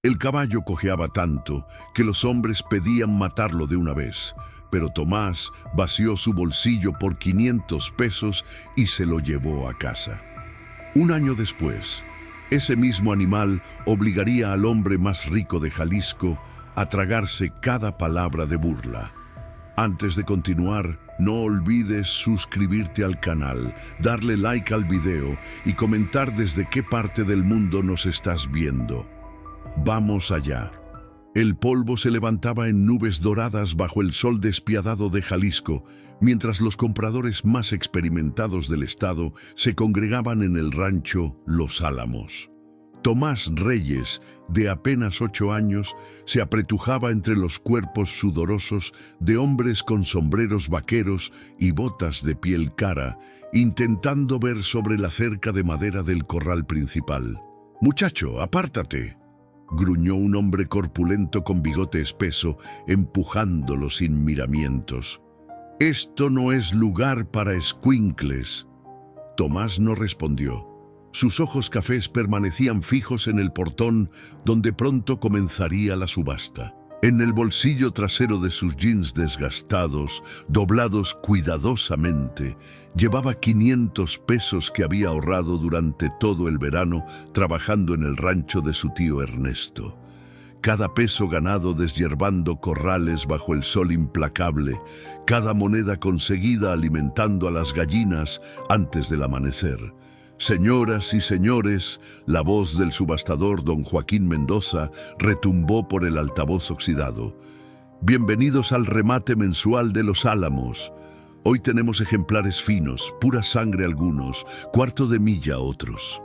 El caballo cojeaba tanto que los hombres pedían matarlo de una vez, pero Tomás vació su bolsillo por 500 pesos y se lo llevó a casa. Un año después, ese mismo animal obligaría al hombre más rico de Jalisco a tragarse cada palabra de burla. Antes de continuar, no olvides suscribirte al canal, darle like al video y comentar desde qué parte del mundo nos estás viendo. Vamos allá. El polvo se levantaba en nubes doradas bajo el sol despiadado de Jalisco, mientras los compradores más experimentados del estado se congregaban en el rancho Los Álamos. Tomás Reyes, de apenas 8 años, se apretujaba entre los cuerpos sudorosos de hombres con sombreros vaqueros y botas de piel cara, intentando ver sobre la cerca de madera del corral principal. «Muchacho, apártate», gruñó un hombre corpulento con bigote espeso, empujándolo sin miramientos. «Esto no es lugar para escuincles». Tomás no respondió. Sus ojos cafés permanecían fijos en el portón donde pronto comenzaría la subasta. En el bolsillo trasero de sus jeans desgastados, doblados cuidadosamente, llevaba 500 pesos que había ahorrado durante todo el verano trabajando en el rancho de su tío Ernesto. Cada peso ganado deshiervando corrales bajo el sol implacable, cada moneda conseguida alimentando a las gallinas antes del amanecer. Señoras y señores, la voz del subastador don Joaquín Mendoza retumbó por el altavoz oxidado. Bienvenidos al remate mensual de Los Álamos. Hoy tenemos ejemplares finos, pura sangre algunos, cuarto de milla otros.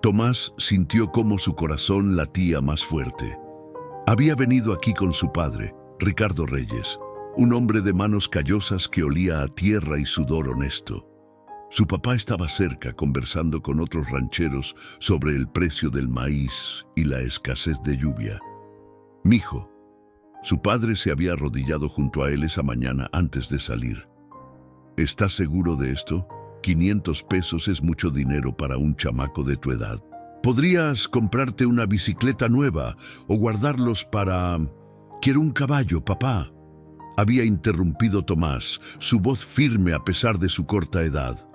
Tomás sintió cómo su corazón latía más fuerte. Había venido aquí con su padre, Ricardo Reyes, un hombre de manos callosas que olía a tierra y sudor honesto. Su papá estaba cerca conversando con otros rancheros sobre el precio del maíz y la escasez de lluvia. «Mijo», su padre se había arrodillado junto a él esa mañana antes de salir. «¿Estás seguro de esto? 500 pesos es mucho dinero para un chamaco de tu edad. Podrías comprarte una bicicleta nueva o guardarlos para... Quiero un caballo, papá», había interrumpido Tomás, su voz firme a pesar de su corta edad.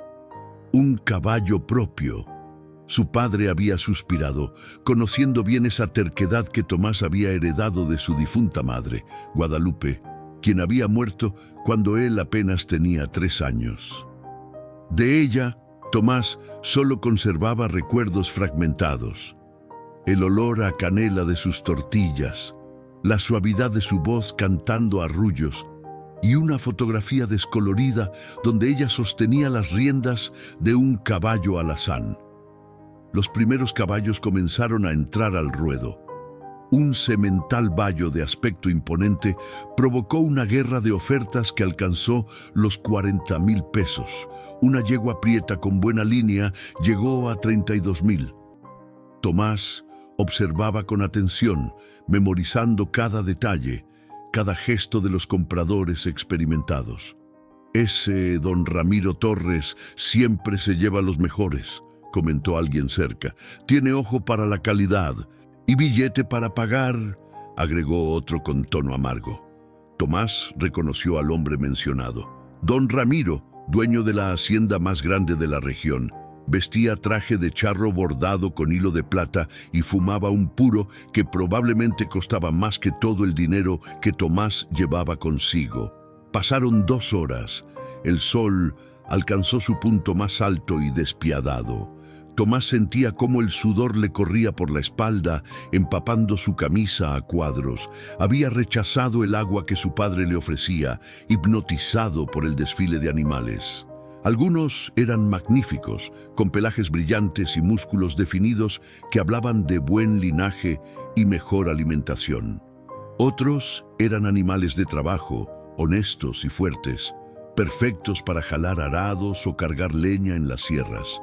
«Un caballo propio». Su padre había suspirado, conociendo bien esa terquedad que Tomás había heredado de su difunta madre, Guadalupe, quien había muerto cuando él apenas tenía 3 años. De ella, Tomás solo conservaba recuerdos fragmentados. El olor a canela de sus tortillas, la suavidad de su voz cantando arrullos, y una fotografía descolorida donde ella sostenía las riendas de un caballo alazán. Los primeros caballos comenzaron a entrar al ruedo. Un semental bayo de aspecto imponente provocó una guerra de ofertas que alcanzó los 40,000 pesos. Una yegua prieta con buena línea llegó a 32,000. Tomás observaba con atención, memorizando cada detalle, cada gesto de los compradores experimentados. «Ese don Ramiro Torres siempre se lleva los mejores», comentó alguien cerca. «Tiene ojo para la calidad y billete para pagar», agregó otro con tono amargo. Tomás reconoció al hombre mencionado. Don Ramiro, dueño de la hacienda más grande de la región, vestía traje de charro bordado con hilo de plata y fumaba un puro que probablemente costaba más que todo el dinero que Tomás llevaba consigo. Pasaron 2 horas. El sol alcanzó su punto más alto y despiadado. Tomás sentía cómo el sudor le corría por la espalda, empapando su camisa a cuadros. Había rechazado el agua que su padre le ofrecía, hipnotizado por el desfile de animales. Algunos eran magníficos, con pelajes brillantes y músculos definidos que hablaban de buen linaje y mejor alimentación. Otros eran animales de trabajo, honestos y fuertes, perfectos para jalar arados o cargar leña en las sierras.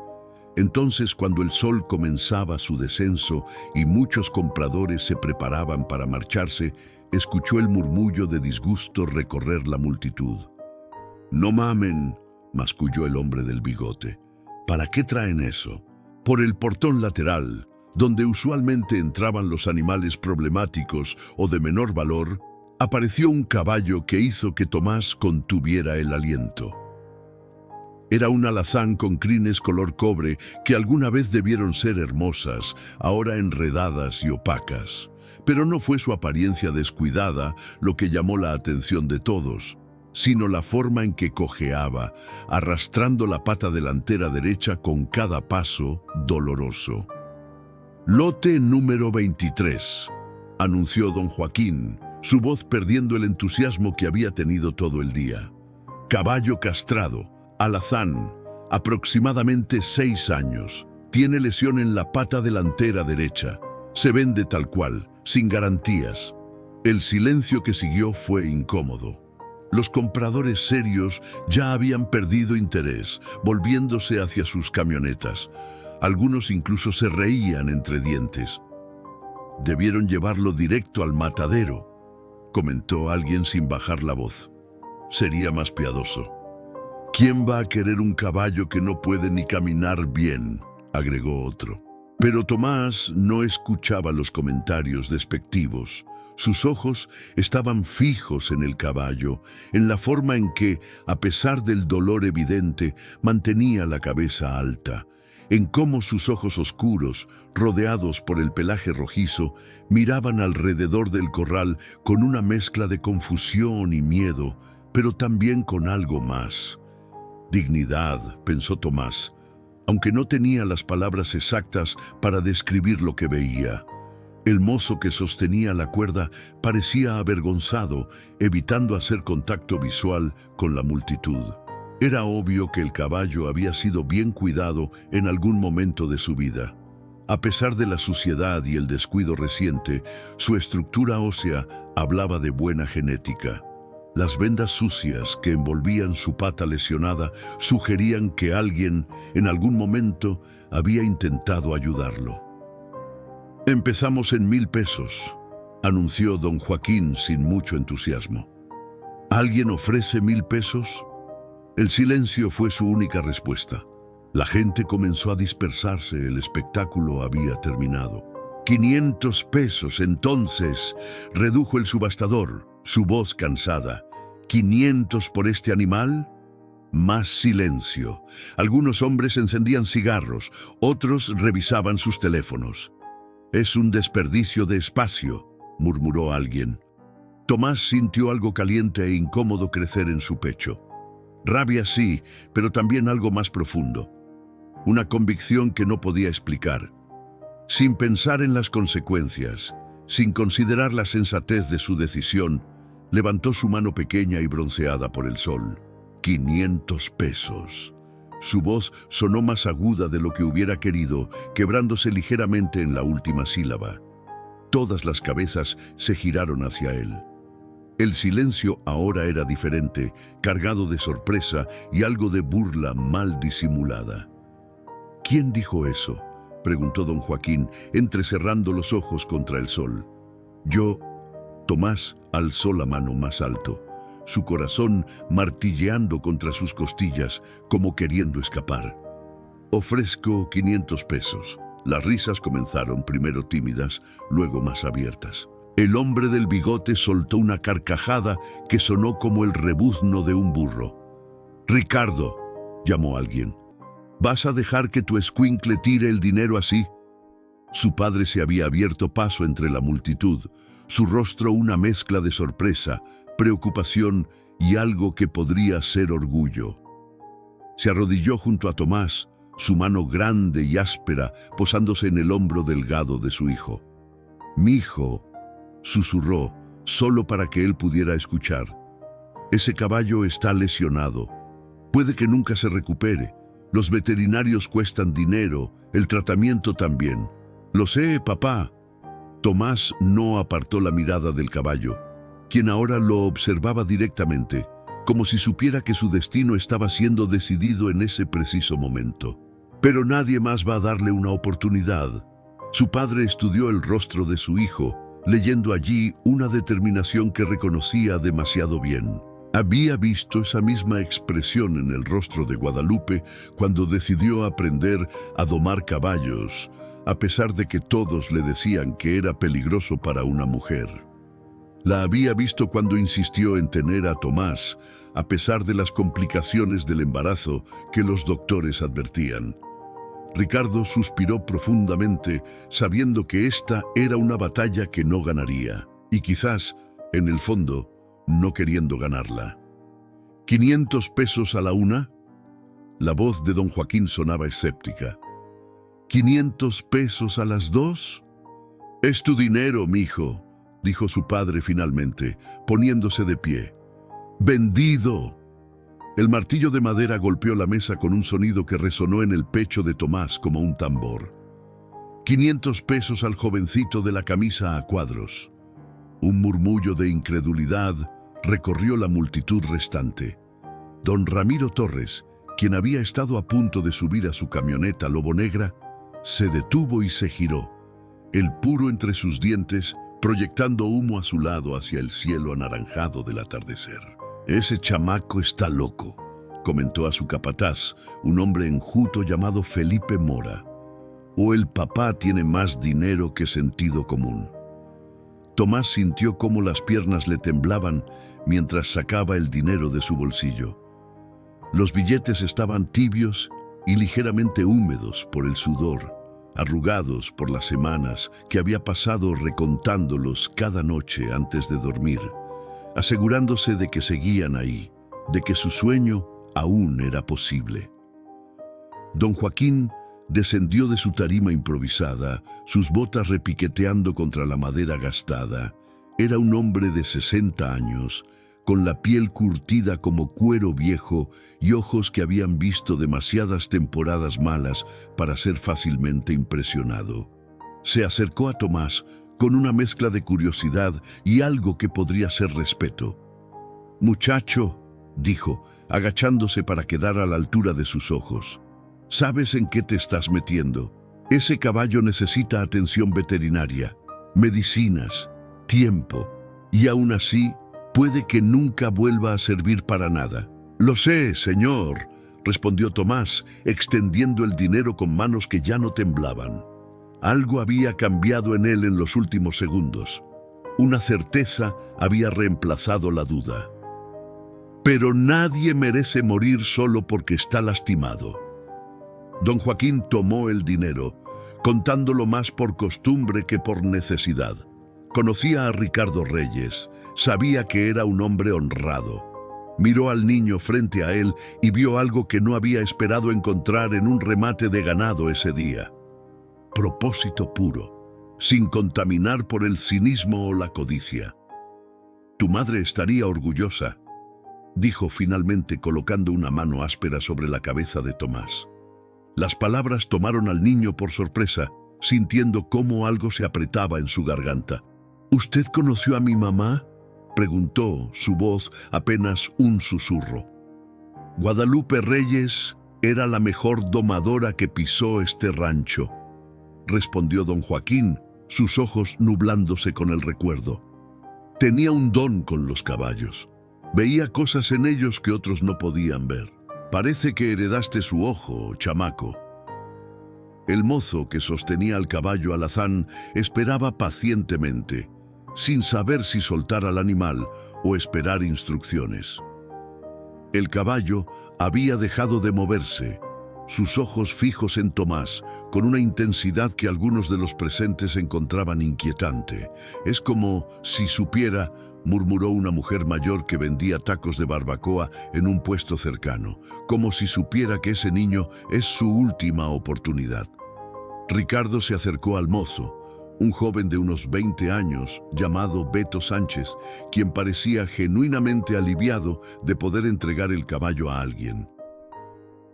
Entonces, cuando el sol comenzaba su descenso y muchos compradores se preparaban para marcharse, escuchó el murmullo de disgusto recorrer la multitud. «No mamen», masculló el hombre del bigote. «¿Para qué traen eso?» Por el portón lateral, Donde usualmente entraban los animales problemáticos o de menor valor, apareció un caballo que hizo que Tomás contuviera el aliento. Era un alazán con crines color cobre que alguna vez debieron ser hermosas, ahora enredadas y opacas. Pero no fue su apariencia descuidada lo que llamó la atención de todos, sino la forma en que cojeaba, arrastrando la pata delantera derecha con cada paso doloroso. «Lote número 23», anunció don Joaquín, su voz perdiendo el entusiasmo que había tenido todo el día. «Caballo castrado, alazán, aproximadamente 6 años. Tiene lesión en la pata delantera derecha. Se vende tal cual, sin garantías». El silencio que siguió fue incómodo. Los compradores serios ya habían perdido interés, volviéndose hacia sus camionetas. Algunos incluso se reían entre dientes. «Debieron llevarlo directo al matadero», comentó alguien sin bajar la voz. «Sería más piadoso». «¿Quién va a querer un caballo que no puede ni caminar bien?», agregó otro. Pero Tomás no escuchaba los comentarios despectivos. Sus ojos estaban fijos en el caballo, en la forma en que, a pesar del dolor evidente, mantenía la cabeza alta, en cómo sus ojos oscuros, rodeados por el pelaje rojizo, miraban alrededor del corral con una mezcla de confusión y miedo, pero también con algo más. «Dignidad», pensó Tomás, aunque no tenía las palabras exactas para describir lo que veía. El mozo que sostenía la cuerda parecía avergonzado, evitando hacer contacto visual con la multitud. Era obvio que el caballo había sido bien cuidado en algún momento de su vida. A pesar de la suciedad y el descuido reciente, su estructura ósea hablaba de buena genética. Las vendas sucias que envolvían su pata lesionada sugerían que alguien, en algún momento, había intentado ayudarlo. «Empezamos en 1000 pesos», anunció don Joaquín sin mucho entusiasmo. «¿Alguien ofrece 1000 pesos?» El silencio fue su única respuesta. La gente comenzó a dispersarse, el espectáculo había terminado. «500 pesos, entonces», redujo el subastador, su voz cansada. «¿500 por este animal?» Más silencio. Algunos hombres encendían cigarros, otros revisaban sus teléfonos. «Es un desperdicio de espacio», murmuró alguien. Tomás sintió algo caliente e incómodo crecer en su pecho. Rabia sí, pero también algo más profundo. Una convicción que no podía explicar. Sin pensar en las consecuencias, sin considerar la sensatez de su decisión, levantó su mano pequeña y bronceada por el sol. 500 pesos. Su voz sonó más aguda de lo que hubiera querido, quebrándose ligeramente en la última sílaba. Todas las cabezas se giraron hacia él. El silencio ahora era diferente, cargado de sorpresa y algo de burla mal disimulada. «¿Quién dijo eso?», preguntó don Joaquín, entrecerrando los ojos contra el sol. «Yo». Tomás alzó la mano más alto, su corazón martilleando contra sus costillas, como queriendo escapar. «Ofrezco 500 pesos». Las risas comenzaron, primero tímidas, luego más abiertas. El hombre del bigote soltó una carcajada que sonó como el rebuzno de un burro. «Ricardo», llamó alguien, «¿vas a dejar que tu escuincle tire el dinero así?» Su padre se había abierto paso entre la multitud, su rostro una mezcla de sorpresa, preocupación y algo que podría ser orgullo. Se arrodilló junto a Tomás, su mano grande y áspera posándose en el hombro delgado de su hijo. «Mi hijo», susurró, solo para que él pudiera escuchar. «Ese caballo está lesionado. Puede que nunca se recupere. Los veterinarios cuestan dinero, el tratamiento también». «Lo sé, papá». Tomás no apartó la mirada del caballo, quien ahora lo observaba directamente, como si supiera que su destino estaba siendo decidido en ese preciso momento. Pero nadie más va a darle una oportunidad. Su padre estudió el rostro de su hijo, leyendo allí una determinación que reconocía demasiado bien. Había visto esa misma expresión en el rostro de Guadalupe cuando decidió aprender a domar caballos, a pesar de que todos le decían que era peligroso para una mujer. La había visto cuando insistió en tener a Tomás, a pesar de las complicaciones del embarazo que los doctores advertían. Ricardo suspiró profundamente, sabiendo que esta era una batalla que no ganaría, y quizás, en el fondo, no queriendo ganarla. ¿500 pesos a la una? La voz de don Joaquín sonaba escéptica. ¿500 pesos a las dos? Es tu dinero, mijo, dijo su padre finalmente, poniéndose de pie. ¡Vendido! El martillo de madera golpeó la mesa con un sonido que resonó en el pecho de Tomás como un tambor. 500 pesos al jovencito de la camisa a cuadros. Un murmullo de incredulidad recorrió la multitud restante. Don Ramiro Torres, quien había estado a punto de subir a su camioneta Lobo Negra, se detuvo y se giró, el puro entre sus dientes, proyectando humo azulado hacia el cielo anaranjado del atardecer. «Ese chamaco está loco», comentó a su capataz, un hombre enjuto llamado Felipe Mora. «O el papá tiene más dinero que sentido común». Tomás sintió cómo las piernas le temblaban mientras sacaba el dinero de su bolsillo. Los billetes estaban tibios y ligeramente húmedos por el sudor, arrugados por las semanas que había pasado recontándolos cada noche antes de dormir, asegurándose de que seguían ahí, de que su sueño aún era posible. Don Joaquín descendió de su tarima improvisada, sus botas repiqueteando contra la madera gastada. Era un hombre de 60 años, con la piel curtida como cuero viejo y ojos que habían visto demasiadas temporadas malas para ser fácilmente impresionado. Se acercó a Tomás con una mezcla de curiosidad y algo que podría ser respeto. «Muchacho», dijo, agachándose para quedar a la altura de sus ojos, «¿sabes en qué te estás metiendo? Ese caballo necesita atención veterinaria, medicinas, tiempo, y aún así puede que nunca vuelva a servir para nada». «Lo sé, señor», respondió Tomás, extendiendo el dinero con manos que ya no temblaban. Algo había cambiado en él en los últimos segundos. Una certeza había reemplazado la duda. «Pero nadie merece morir solo porque está lastimado». Don Joaquín tomó el dinero, contándolo más por costumbre que por necesidad. Conocía a Ricardo Reyes, sabía que era un hombre honrado. Miró al niño frente a él y vio algo que no había esperado encontrar en un remate de ganado ese día. Propósito puro, sin contaminar por el cinismo o la codicia. «Tu madre estaría orgullosa», dijo finalmente colocando una mano áspera sobre la cabeza de Tomás. Las palabras tomaron al niño por sorpresa, sintiendo cómo algo se apretaba en su garganta. «¿Usted conoció a mi mamá?», preguntó, su voz apenas un susurro. «Guadalupe Reyes era la mejor domadora que pisó este rancho», respondió don Joaquín, sus ojos nublándose con el recuerdo. «Tenía un don con los caballos. Veía cosas en ellos que otros no podían ver. Parece que heredaste su ojo, chamaco». El mozo que sostenía al caballo alazán esperaba pacientemente, sin saber si soltar al animal o esperar instrucciones. El caballo había dejado de moverse, sus ojos fijos en Tomás, con una intensidad que algunos de los presentes encontraban inquietante. «Es como si supiera», murmuró una mujer mayor que vendía tacos de barbacoa en un puesto cercano, «como si supiera que ese niño es su última oportunidad». Ricardo se acercó al mozo, un joven de unos 20 años, llamado Beto Sánchez, quien parecía genuinamente aliviado de poder entregar el caballo a alguien.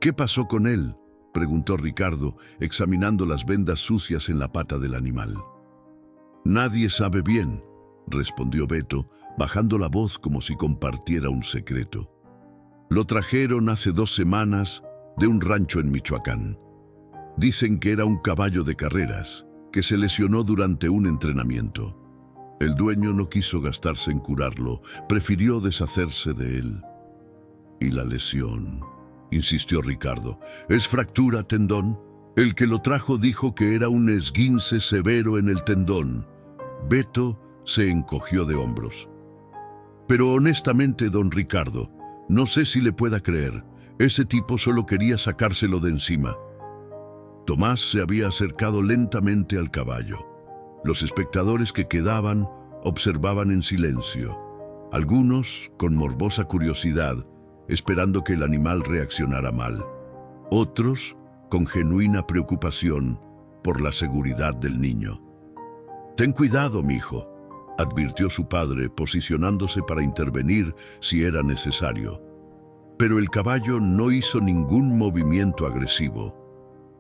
«¿Qué pasó con él?», preguntó Ricardo, examinando las vendas sucias en la pata del animal. «Nadie sabe bien», respondió Beto, bajando la voz como si compartiera un secreto. «Lo trajeron hace 2 semanas de un rancho en Michoacán. Dicen que era un caballo de carreras, que se lesionó durante un entrenamiento. El dueño no quiso gastarse en curarlo, prefirió deshacerse de él». «¿Y la lesión?», insistió Ricardo. «¿Es fractura, tendón? El que lo trajo dijo que era un esguince severo en el tendón. Beto se encogió de hombros. Pero honestamente, don Ricardo, no sé si le pueda creer. Ese tipo solo quería sacárselo de encima. Tomás se había acercado lentamente al caballo. Los espectadores que quedaban observaban en silencio. Algunos con morbosa curiosidad, esperando que el animal reaccionara mal. Otros con genuina preocupación por la seguridad del niño. «Ten cuidado, mijo», advirtió su padre, posicionándose para intervenir si era necesario. Pero el caballo no hizo ningún movimiento agresivo.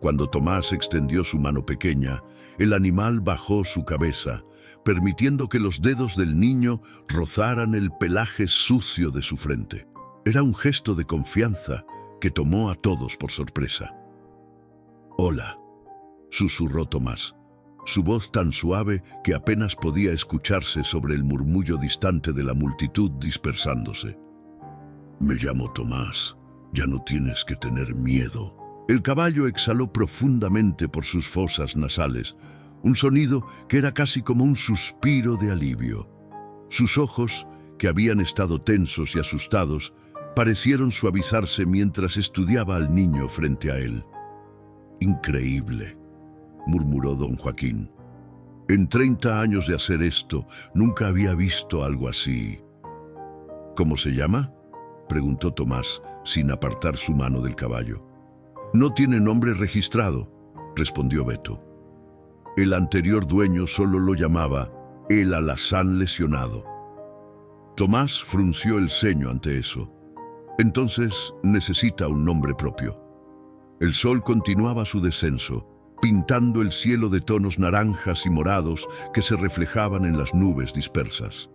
Cuando Tomás extendió su mano pequeña, el animal bajó su cabeza, permitiendo que los dedos del niño rozaran el pelaje sucio de su frente. Era un gesto de confianza que tomó a todos por sorpresa. «Hola», susurró Tomás, su voz tan suave que apenas podía escucharse sobre el murmullo distante de la multitud dispersándose. «Me llamo Tomás, ya no tienes que tener miedo». El caballo exhaló profundamente por sus fosas nasales, un sonido que era casi como un suspiro de alivio. Sus ojos, que habían estado tensos y asustados, parecieron suavizarse mientras estudiaba al niño frente a él. «Increíble», murmuró don Joaquín. «En 30 años de hacer esto, nunca había visto algo así». «¿Cómo se llama?», preguntó Tomás, sin apartar su mano del caballo. «No tiene nombre registrado», respondió Beto. El anterior dueño solo lo llamaba el alazán lesionado. Tomás frunció el ceño ante eso. «Entonces necesita un nombre propio». El sol continuaba su descenso, pintando el cielo de tonos naranjas y morados que se reflejaban en las nubes dispersas.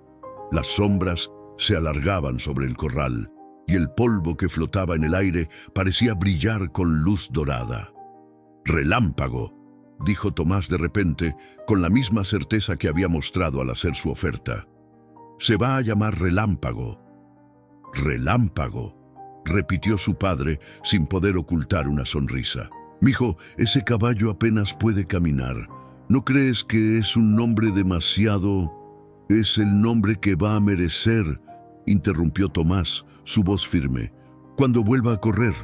Las sombras se alargaban sobre el corral, y el polvo que flotaba en el aire parecía brillar con luz dorada. «Relámpago», dijo Tomás de repente, con la misma certeza que había mostrado al hacer su oferta. «Se va a llamar Relámpago». «Relámpago», repitió su padre sin poder ocultar una sonrisa. «Mijo, ese caballo apenas puede caminar. ¿No crees que es un nombre demasiado...?» «Es el nombre que va a merecer», interrumpió Tomás, su voz firme, «cuando vuelva a correr».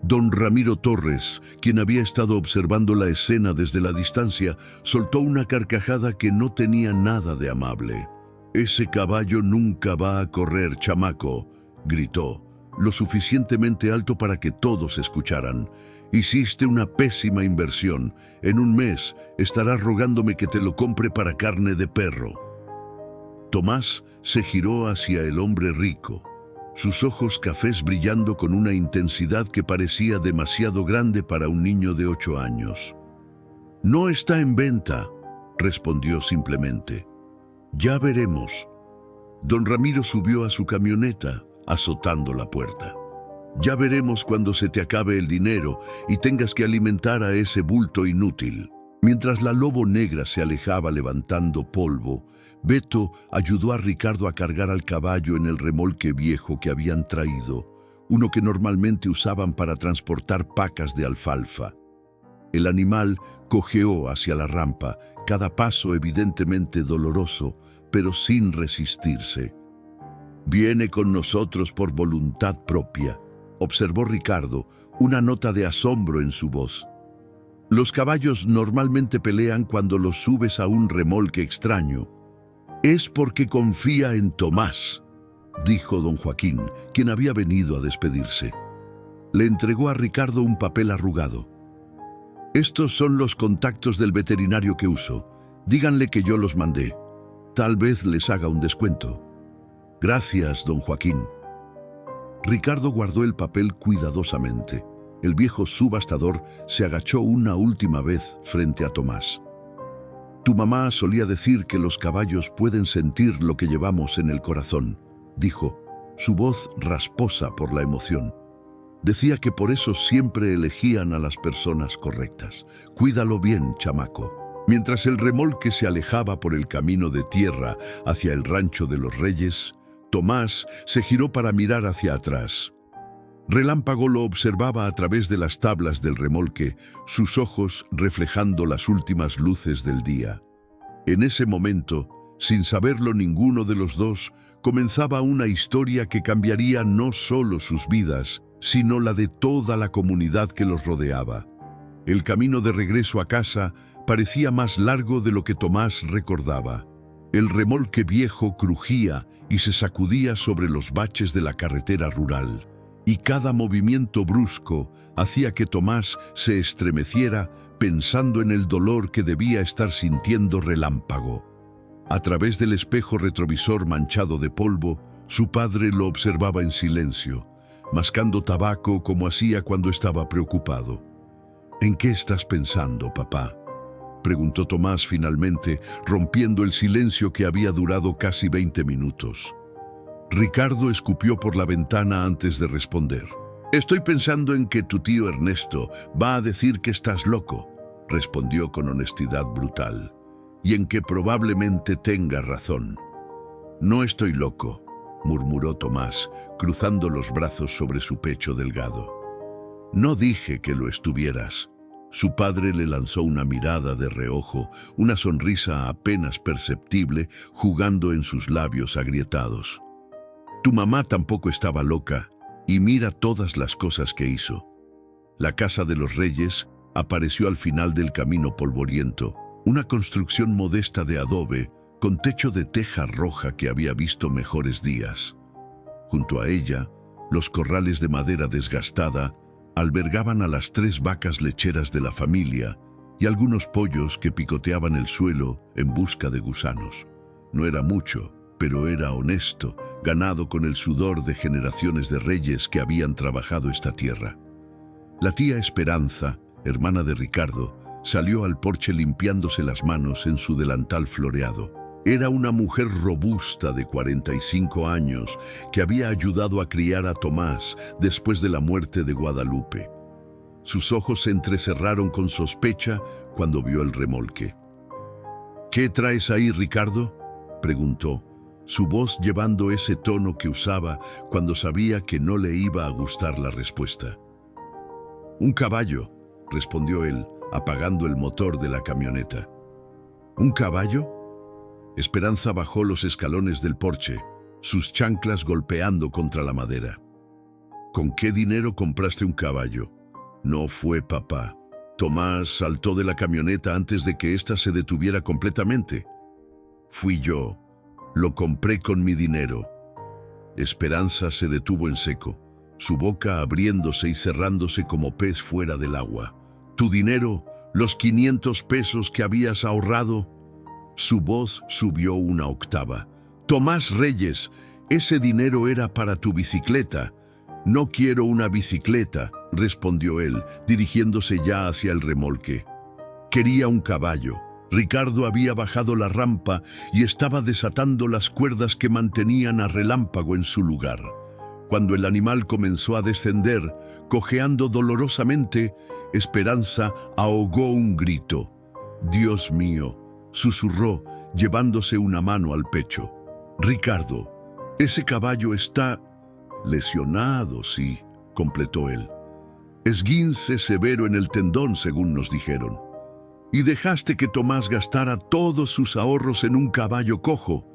Don Ramiro Torres, quien había estado observando la escena desde la distancia, soltó una carcajada que no tenía nada de amable. «Ese caballo nunca va a correr, chamaco», gritó, lo suficientemente alto para que todos escucharan. «Hiciste una pésima inversión. En un mes estarás rogándome que te lo compre para carne de perro». Tomás se giró hacia el hombre rico, sus ojos cafés brillando con una intensidad que parecía demasiado grande para un niño de 8 años. «No está en venta», respondió simplemente. «Ya veremos». Don Ramiro subió a su camioneta, azotando la puerta. «Ya veremos cuando se te acabe el dinero y tengas que alimentar a ese bulto inútil». Mientras la lobo negra se alejaba levantando polvo, Beto ayudó a Ricardo a cargar al caballo en el remolque viejo que habían traído, uno que normalmente usaban para transportar pacas de alfalfa. El animal cojeó hacia la rampa, cada paso evidentemente doloroso, pero sin resistirse. «Viene con nosotros por voluntad propia», observó Ricardo, una nota de asombro en su voz. «Los caballos normalmente pelean cuando los subes a un remolque extraño». «Es porque confía en Tomás», dijo don Joaquín, quien había venido a despedirse. Le entregó a Ricardo un papel arrugado. «Estos son los contactos del veterinario que uso. Díganle que yo los mandé. Tal vez les haga un descuento». «Gracias, don Joaquín». Ricardo guardó el papel cuidadosamente. El viejo subastador se agachó una última vez frente a Tomás. «Tu mamá solía decir que los caballos pueden sentir lo que llevamos en el corazón», dijo, su voz rasposa por la emoción. «Decía que por eso siempre elegían a las personas correctas. Cuídalo bien, chamaco». Mientras el remolque se alejaba por el camino de tierra hacia el rancho de los Reyes, Tomás se giró para mirar hacia atrás. Relámpago lo observaba a través de las tablas del remolque, sus ojos reflejando las últimas luces del día. En ese momento, sin saberlo ninguno de los dos, comenzaba una historia que cambiaría no solo sus vidas, sino la de toda la comunidad que los rodeaba. El camino de regreso a casa parecía más largo de lo que Tomás recordaba. El remolque viejo crujía y se sacudía sobre los baches de la carretera rural, y cada movimiento brusco hacía que Tomás se estremeciera pensando en el dolor que debía estar sintiendo Relámpago. A través del espejo retrovisor manchado de polvo, su padre lo observaba en silencio, mascando tabaco como hacía cuando estaba preocupado. «¿En qué estás pensando, papá?», preguntó Tomás finalmente, rompiendo el silencio que había durado casi 20 minutos. Ricardo escupió por la ventana antes de responder. «Estoy pensando en que tu tío Ernesto va a decir que estás loco», respondió con honestidad brutal, «y en que probablemente tenga razón». «No estoy loco», murmuró Tomás, cruzando los brazos sobre su pecho delgado. «No dije que lo estuvieras». Su padre le lanzó una mirada de reojo, una sonrisa apenas perceptible, jugando en sus labios agrietados. «Tu mamá tampoco estaba loca, y mira todas las cosas que hizo». La casa de los Reyes apareció al final del camino polvoriento, una construcción modesta de adobe con techo de teja roja que había visto mejores días. Junto a ella, los corrales de madera desgastada albergaban a las 3 vacas lecheras de la familia y algunos pollos que picoteaban el suelo en busca de gusanos. No era mucho, pero era honesto, ganado con el sudor de generaciones de reyes que habían trabajado esta tierra. La tía Esperanza, hermana de Ricardo, salió al porche limpiándose las manos en su delantal floreado. Era una mujer robusta de 45 años que había ayudado a criar a Tomás después de la muerte de Guadalupe. Sus ojos se entrecerraron con sospecha cuando vio el remolque. «¿Qué traes ahí, Ricardo?», preguntó, su voz llevando ese tono que usaba cuando sabía que no le iba a gustar la respuesta. «Un caballo», respondió él, apagando el motor de la camioneta. «¿Un caballo?». Esperanza bajó los escalones del porche, sus chanclas golpeando contra la madera. «¿Con qué dinero compraste un caballo?». «No fue papá». Tomás saltó de la camioneta antes de que ésta se detuviera completamente. «Fui yo. Lo compré con mi dinero». Esperanza se detuvo en seco, su boca abriéndose y cerrándose como pez fuera del agua. «¿Tu dinero? ¿Los 500 pesos que habías ahorrado?». Su voz subió una octava. «Tomás Reyes, ese dinero era para tu bicicleta». «No quiero una bicicleta», respondió él, dirigiéndose ya hacia el remolque. Quería un caballo. Ricardo había bajado la rampa y estaba desatando las cuerdas que mantenían a Relámpago en su lugar. Cuando el animal comenzó a descender, cojeando dolorosamente, Esperanza ahogó un grito. «Dios mío», susurró, llevándose una mano al pecho. «Ricardo, ese caballo está lesionado, sí», completó él. «Esguince severo en el tendón, según nos dijeron. Y dejaste que Tomás gastara todos sus ahorros en un caballo cojo».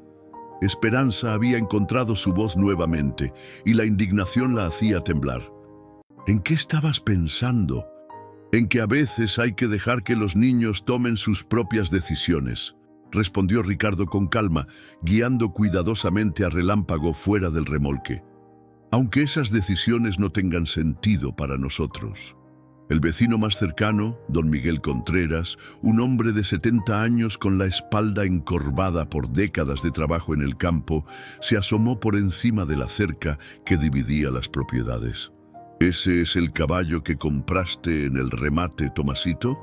Esperanza había encontrado su voz nuevamente, y la indignación la hacía temblar. «¿En qué estabas pensando?». «En que a veces hay que dejar que los niños tomen sus propias decisiones», respondió Ricardo con calma, guiando cuidadosamente a Relámpago fuera del remolque. «Aunque esas decisiones no tengan sentido para nosotros». El vecino más cercano, don Miguel Contreras, un hombre de 70 años con la espalda encorvada por décadas de trabajo en el campo, se asomó por encima de la cerca que dividía las propiedades. «¿Ese es el caballo que compraste en el remate, Tomasito?»,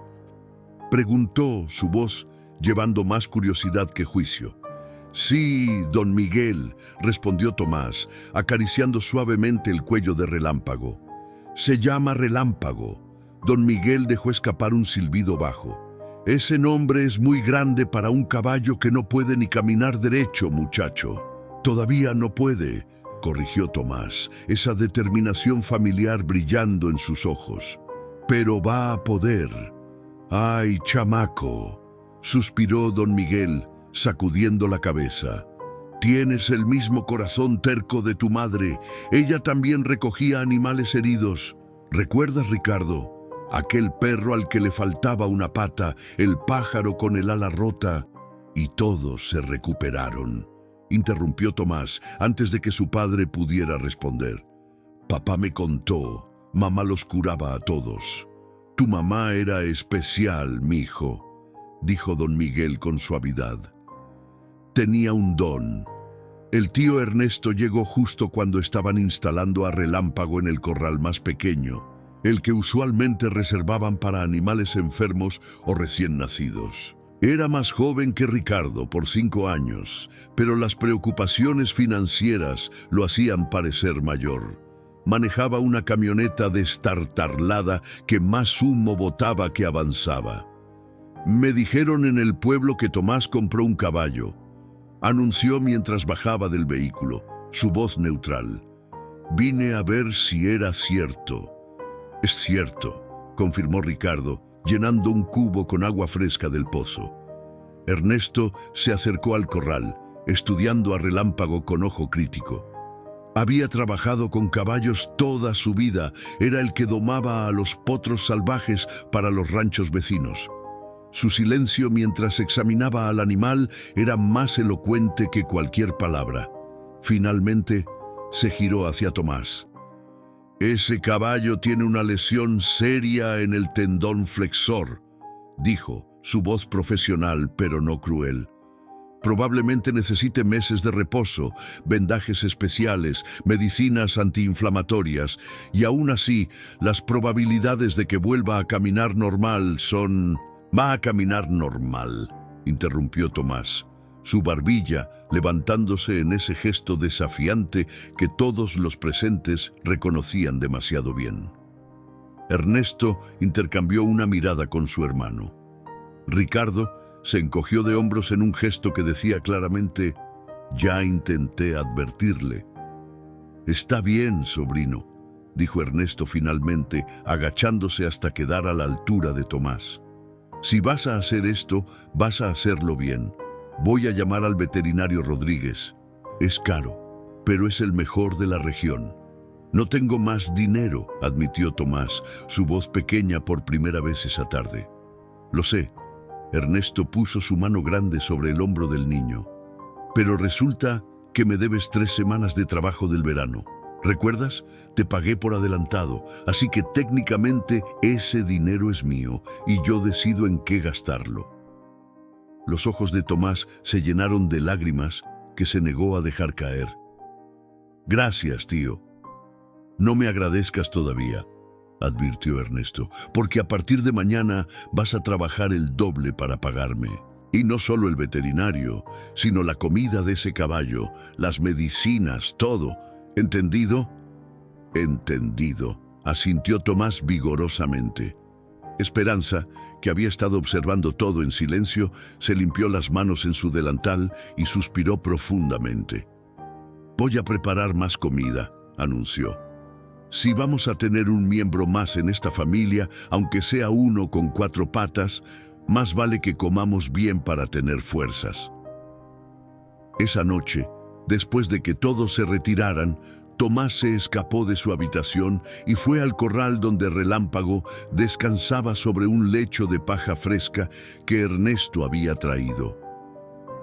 preguntó su voz, llevando más curiosidad que juicio. «Sí, don Miguel», respondió Tomás, acariciando suavemente el cuello de Relámpago. «Se llama Relámpago». Don Miguel dejó escapar un silbido bajo. «Ese nombre es muy grande para un caballo que no puede ni caminar derecho, muchacho». «Todavía no puede», corrigió Tomás, esa determinación familiar brillando en sus ojos. Pero va a poder. ¡Ay, chamaco!, suspiró don Miguel, sacudiendo la cabeza. Tienes el mismo corazón terco de tu madre. Ella también recogía animales heridos. ¿Recuerdas, Ricardo? Aquel perro al que le faltaba una pata, el pájaro con el ala rota. Y todos se recuperaron, interrumpió Tomás antes de que su padre pudiera responder. Papá me contó, mamá los curaba a todos. Tu mamá era especial, mijo, dijo don Miguel con suavidad. Tenía un don. El tío Ernesto llegó justo cuando estaban instalando a Relámpago en el corral más pequeño, el que usualmente reservaban para animales enfermos o recién nacidos. Era más joven que Ricardo por 5 años, pero las preocupaciones financieras lo hacían parecer mayor. Manejaba una camioneta destartalada que más humo botaba que avanzaba. Me dijeron en el pueblo que Tomás compró un caballo, anunció mientras bajaba del vehículo, su voz neutral. Vine a ver si era cierto. Es cierto, confirmó Ricardo, llenando un cubo con agua fresca del pozo. Ernesto se acercó al corral, estudiando a Relámpago con ojo crítico. Había trabajado con caballos toda su vida, era el que domaba a los potros salvajes para los ranchos vecinos. Su silencio mientras examinaba al animal era más elocuente que cualquier palabra. Finalmente, se giró hacia Tomás. Ese caballo tiene una lesión seria en el tendón flexor, dijo, su voz profesional pero no cruel. Probablemente necesite meses de reposo, vendajes especiales, medicinas antiinflamatorias, y aún así, las probabilidades de que vuelva a caminar normal son... Va a caminar normal, interrumpió Tomás, su barbilla levantándose en ese gesto desafiante que todos los presentes reconocían demasiado bien. Ernesto intercambió una mirada con su hermano. Ricardo se encogió de hombros en un gesto que decía claramente, ya intenté advertirle. Está bien, sobrino, dijo Ernesto finalmente, agachándose hasta quedar a la altura de Tomás. Si vas a hacer esto, vas a hacerlo bien. Voy a llamar al veterinario Rodríguez. Es caro, pero es el mejor de la región. No tengo más dinero, admitió Tomás, su voz pequeña por primera vez esa tarde. Lo sé. Ernesto puso su mano grande sobre el hombro del niño. Pero resulta que me debes 3 semanas de trabajo del verano. ¿Recuerdas? Te pagué por adelantado, así que técnicamente ese dinero es mío y yo decido en qué gastarlo. Los ojos de Tomás se llenaron de lágrimas que se negó a dejar caer. Gracias, tío. No me agradezcas todavía, advirtió Ernesto, porque a partir de mañana vas a trabajar el doble para pagarme. Y no solo el veterinario, sino la comida de ese caballo, las medicinas, todo. ¿Entendido? Entendido, asintió Tomás vigorosamente. Esperanza, que había estado observando todo en silencio, se limpió las manos en su delantal y suspiró profundamente. Voy a preparar más comida, anunció. Si vamos a tener un miembro más en esta familia, aunque sea uno con 4 patas, más vale que comamos bien para tener fuerzas. Esa noche, después de que todos se retiraran, Tomás se escapó de su habitación y fue al corral donde Relámpago descansaba sobre un lecho de paja fresca que Ernesto había traído.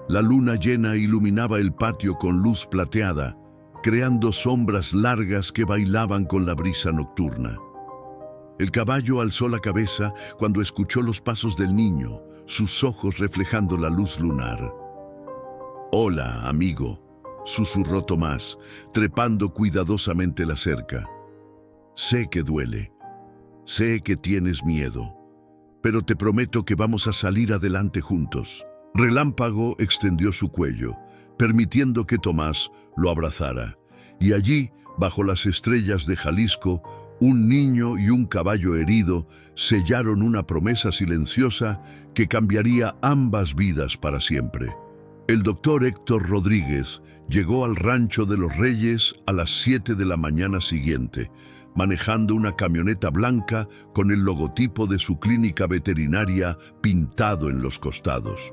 La luna llena iluminaba el patio con luz plateada, creando sombras largas que bailaban con la brisa nocturna. El caballo alzó la cabeza cuando escuchó los pasos del niño, sus ojos reflejando la luz lunar. «Hola, amigo», susurró Tomás, trepando cuidadosamente la cerca. «Sé que duele, sé que tienes miedo, pero te prometo que vamos a salir adelante juntos». Relámpago extendió su cuello, permitiendo que Tomás lo abrazara, y allí, bajo las estrellas de Jalisco, un niño y un caballo herido sellaron una promesa silenciosa que cambiaría ambas vidas para siempre. El doctor Héctor Rodríguez llegó al Rancho de los Reyes a las 7 de la mañana siguiente, manejando una camioneta blanca con el logotipo de su clínica veterinaria pintado en los costados.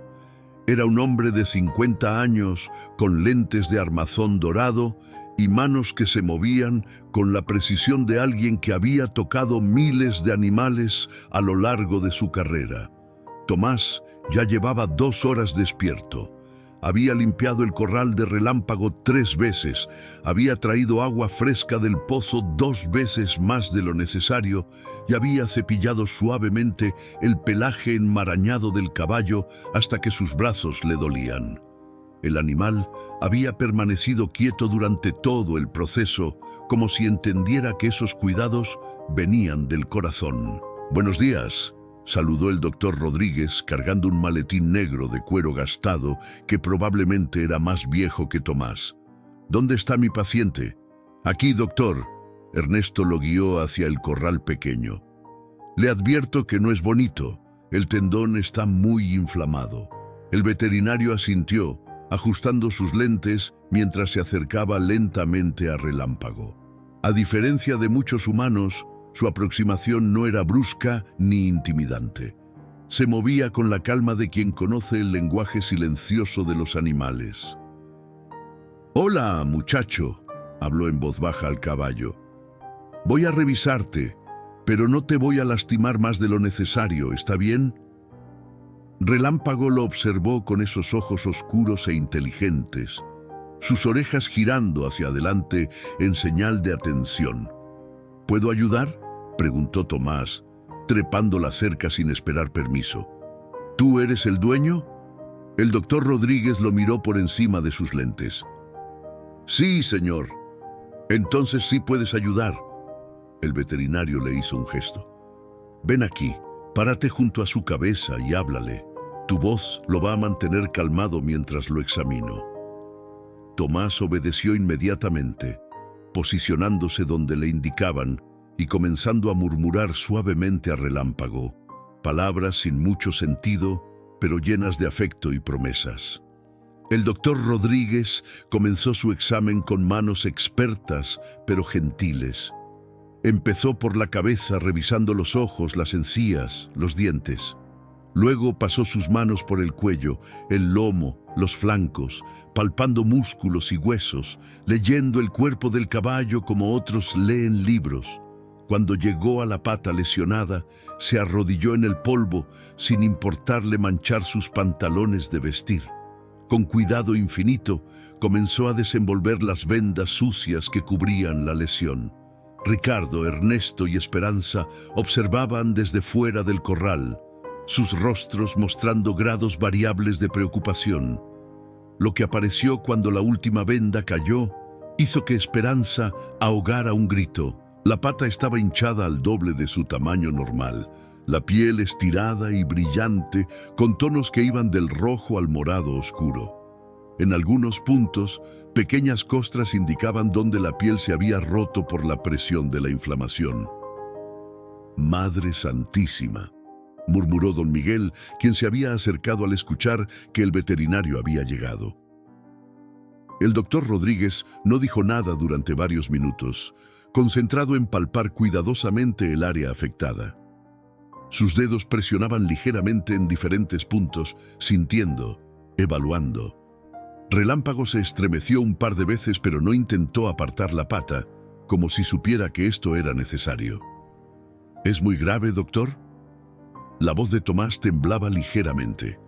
Era un hombre de 50 años con lentes de armazón dorado y manos que se movían con la precisión de alguien que había tocado miles de animales a lo largo de su carrera. Tomás ya llevaba 2 horas despierto. Había limpiado el corral de Relámpago 3 veces, había traído agua fresca del pozo 2 veces más de lo necesario y había cepillado suavemente el pelaje enmarañado del caballo hasta que sus brazos le dolían. El animal había permanecido quieto durante todo el proceso, como si entendiera que esos cuidados venían del corazón. «Buenos días», saludó el doctor Rodríguez cargando un maletín negro de cuero gastado que probablemente era más viejo que Tomás. «¿Dónde está mi paciente?» «Aquí, doctor». Ernesto lo guió hacia el corral pequeño. «Le advierto que no es bonito. El tendón está muy inflamado». El veterinario asintió, ajustando sus lentes mientras se acercaba lentamente a Relámpago. A diferencia de muchos humanos, su aproximación no era brusca ni intimidante. Se movía con la calma de quien conoce el lenguaje silencioso de los animales. «Hola, muchacho», habló en voz baja al caballo. «Voy a revisarte, pero no te voy a lastimar más de lo necesario, ¿está bien?» Relámpago lo observó con esos ojos oscuros e inteligentes, sus orejas girando hacia adelante en señal de atención. «¿Puedo ayudar?», preguntó Tomás, trepando la cerca sin esperar permiso. «¿Tú eres el dueño?». El doctor Rodríguez lo miró por encima de sus lentes. «Sí, señor. Entonces sí puedes ayudar». El veterinario le hizo un gesto. «Ven aquí, párate junto a su cabeza y háblale. Tu voz lo va a mantener calmado mientras lo examino». Tomás obedeció inmediatamente, posicionándose donde le indicaban y comenzando a murmurar suavemente a Relámpago, palabras sin mucho sentido, pero llenas de afecto y promesas. El doctor Rodríguez comenzó su examen con manos expertas, pero gentiles. Empezó por la cabeza revisando los ojos, las encías, los dientes. Luego pasó sus manos por el cuello, el lomo, los flancos, palpando músculos y huesos, leyendo el cuerpo del caballo como otros leen libros. Cuando llegó a la pata lesionada, se arrodilló en el polvo sin importarle manchar sus pantalones de vestir. Con cuidado infinito, comenzó a desenvolver las vendas sucias que cubrían la lesión. Ricardo, Ernesto y Esperanza observaban desde fuera del corral, sus rostros mostrando grados variables de preocupación. Lo que apareció cuando la última venda cayó hizo que Esperanza ahogara un grito. La pata estaba hinchada al doble de su tamaño normal, la piel estirada y brillante, con tonos que iban del rojo al morado oscuro. En algunos puntos, pequeñas costras indicaban dónde la piel se había roto por la presión de la inflamación. «Madre Santísima», murmuró don Miguel, quien se había acercado al escuchar que el veterinario había llegado. El doctor Rodríguez no dijo nada durante varios minutos, concentrado en palpar cuidadosamente el área afectada. Sus dedos presionaban ligeramente en diferentes puntos, sintiendo, evaluando. Relámpago se estremeció un par de veces, pero no intentó apartar la pata, como si supiera que esto era necesario. «¿Es muy grave, doctor?». La voz de Tomás temblaba ligeramente.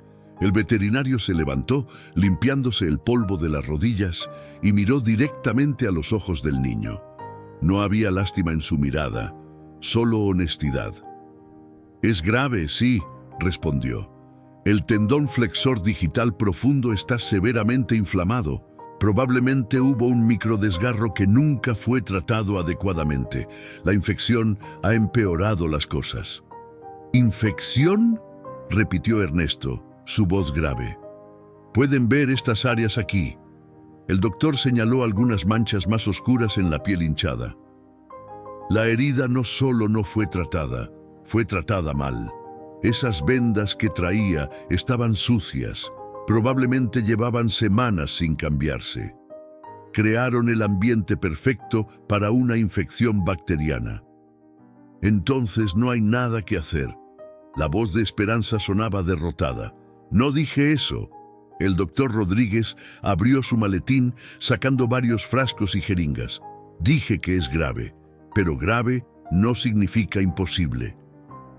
El veterinario se levantó, limpiándose el polvo de las rodillas, y miró directamente a los ojos del niño. No había lástima en su mirada, solo honestidad. «Es grave, sí», respondió. «El tendón flexor digital profundo está severamente inflamado. Probablemente hubo un microdesgarro que nunca fue tratado adecuadamente. La infección ha empeorado las cosas». «¿Infección?», repitió Ernesto, su voz grave. «Pueden ver estas áreas aquí». El doctor señaló algunas manchas más oscuras en la piel hinchada. La herida no solo no fue tratada mal. Esas vendas que traía estaban sucias, Probablemente llevaban semanas sin cambiarse. Crearon el ambiente perfecto para una infección bacteriana. Entonces no hay nada que hacer. La voz de Esperanza sonaba derrotada. No dije eso. El doctor Rodríguez abrió su maletín sacando varios frascos y jeringas. Dije que es grave, pero grave no significa imposible.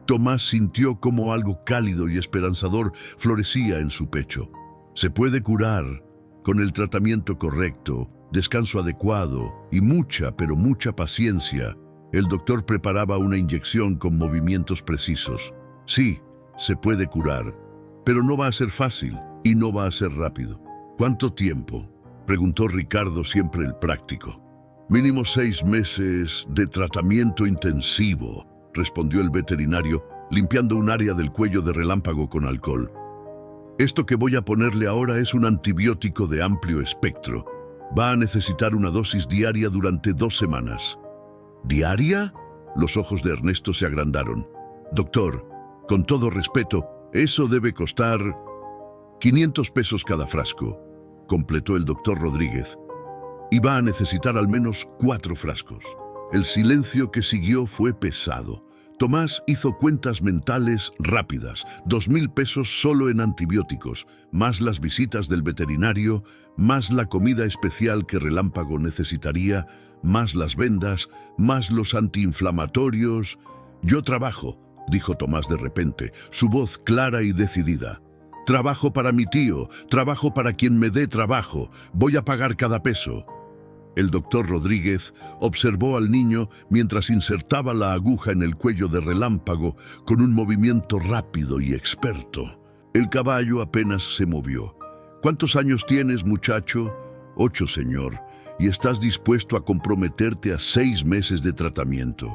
Tomás sintió como algo cálido y esperanzador florecía en su pecho. Se puede curar con el tratamiento correcto, descanso adecuado y mucha, pero mucha paciencia. El doctor preparaba una inyección con movimientos precisos. Sí, se puede curar, pero no va a ser fácil y no va a ser rápido. ¿Cuánto tiempo?, preguntó Ricardo, siempre el práctico. Mínimo 6 meses de tratamiento intensivo, respondió el veterinario, limpiando un área del cuello de Relámpago con alcohol. Esto que voy a ponerle ahora es un antibiótico de amplio espectro. Va a necesitar una dosis diaria durante 2 semanas. ¿Diaria? Los ojos de Ernesto se agrandaron. Doctor, con todo respeto, eso debe costar 500 pesos cada frasco, completó el doctor Rodríguez. Y va a necesitar al menos 4 frascos. El silencio que siguió fue pesado. Tomás hizo cuentas mentales rápidas. 2.000 pesos solo en antibióticos, más las visitas del veterinario, más la comida especial que Relámpago necesitaría, más las vendas, más los antiinflamatorios. Yo trabajo, dijo Tomás de repente, su voz clara y decidida. Trabajo para mi tío, trabajo para quien me dé trabajo, voy a pagar cada peso. El doctor Rodríguez observó al niño mientras insertaba la aguja en el cuello de Relámpago con un movimiento rápido y experto. El caballo apenas se movió. ¿Cuántos años tienes, muchacho? 8, señor. ¿Y estás dispuesto a comprometerte a 6 meses de tratamiento?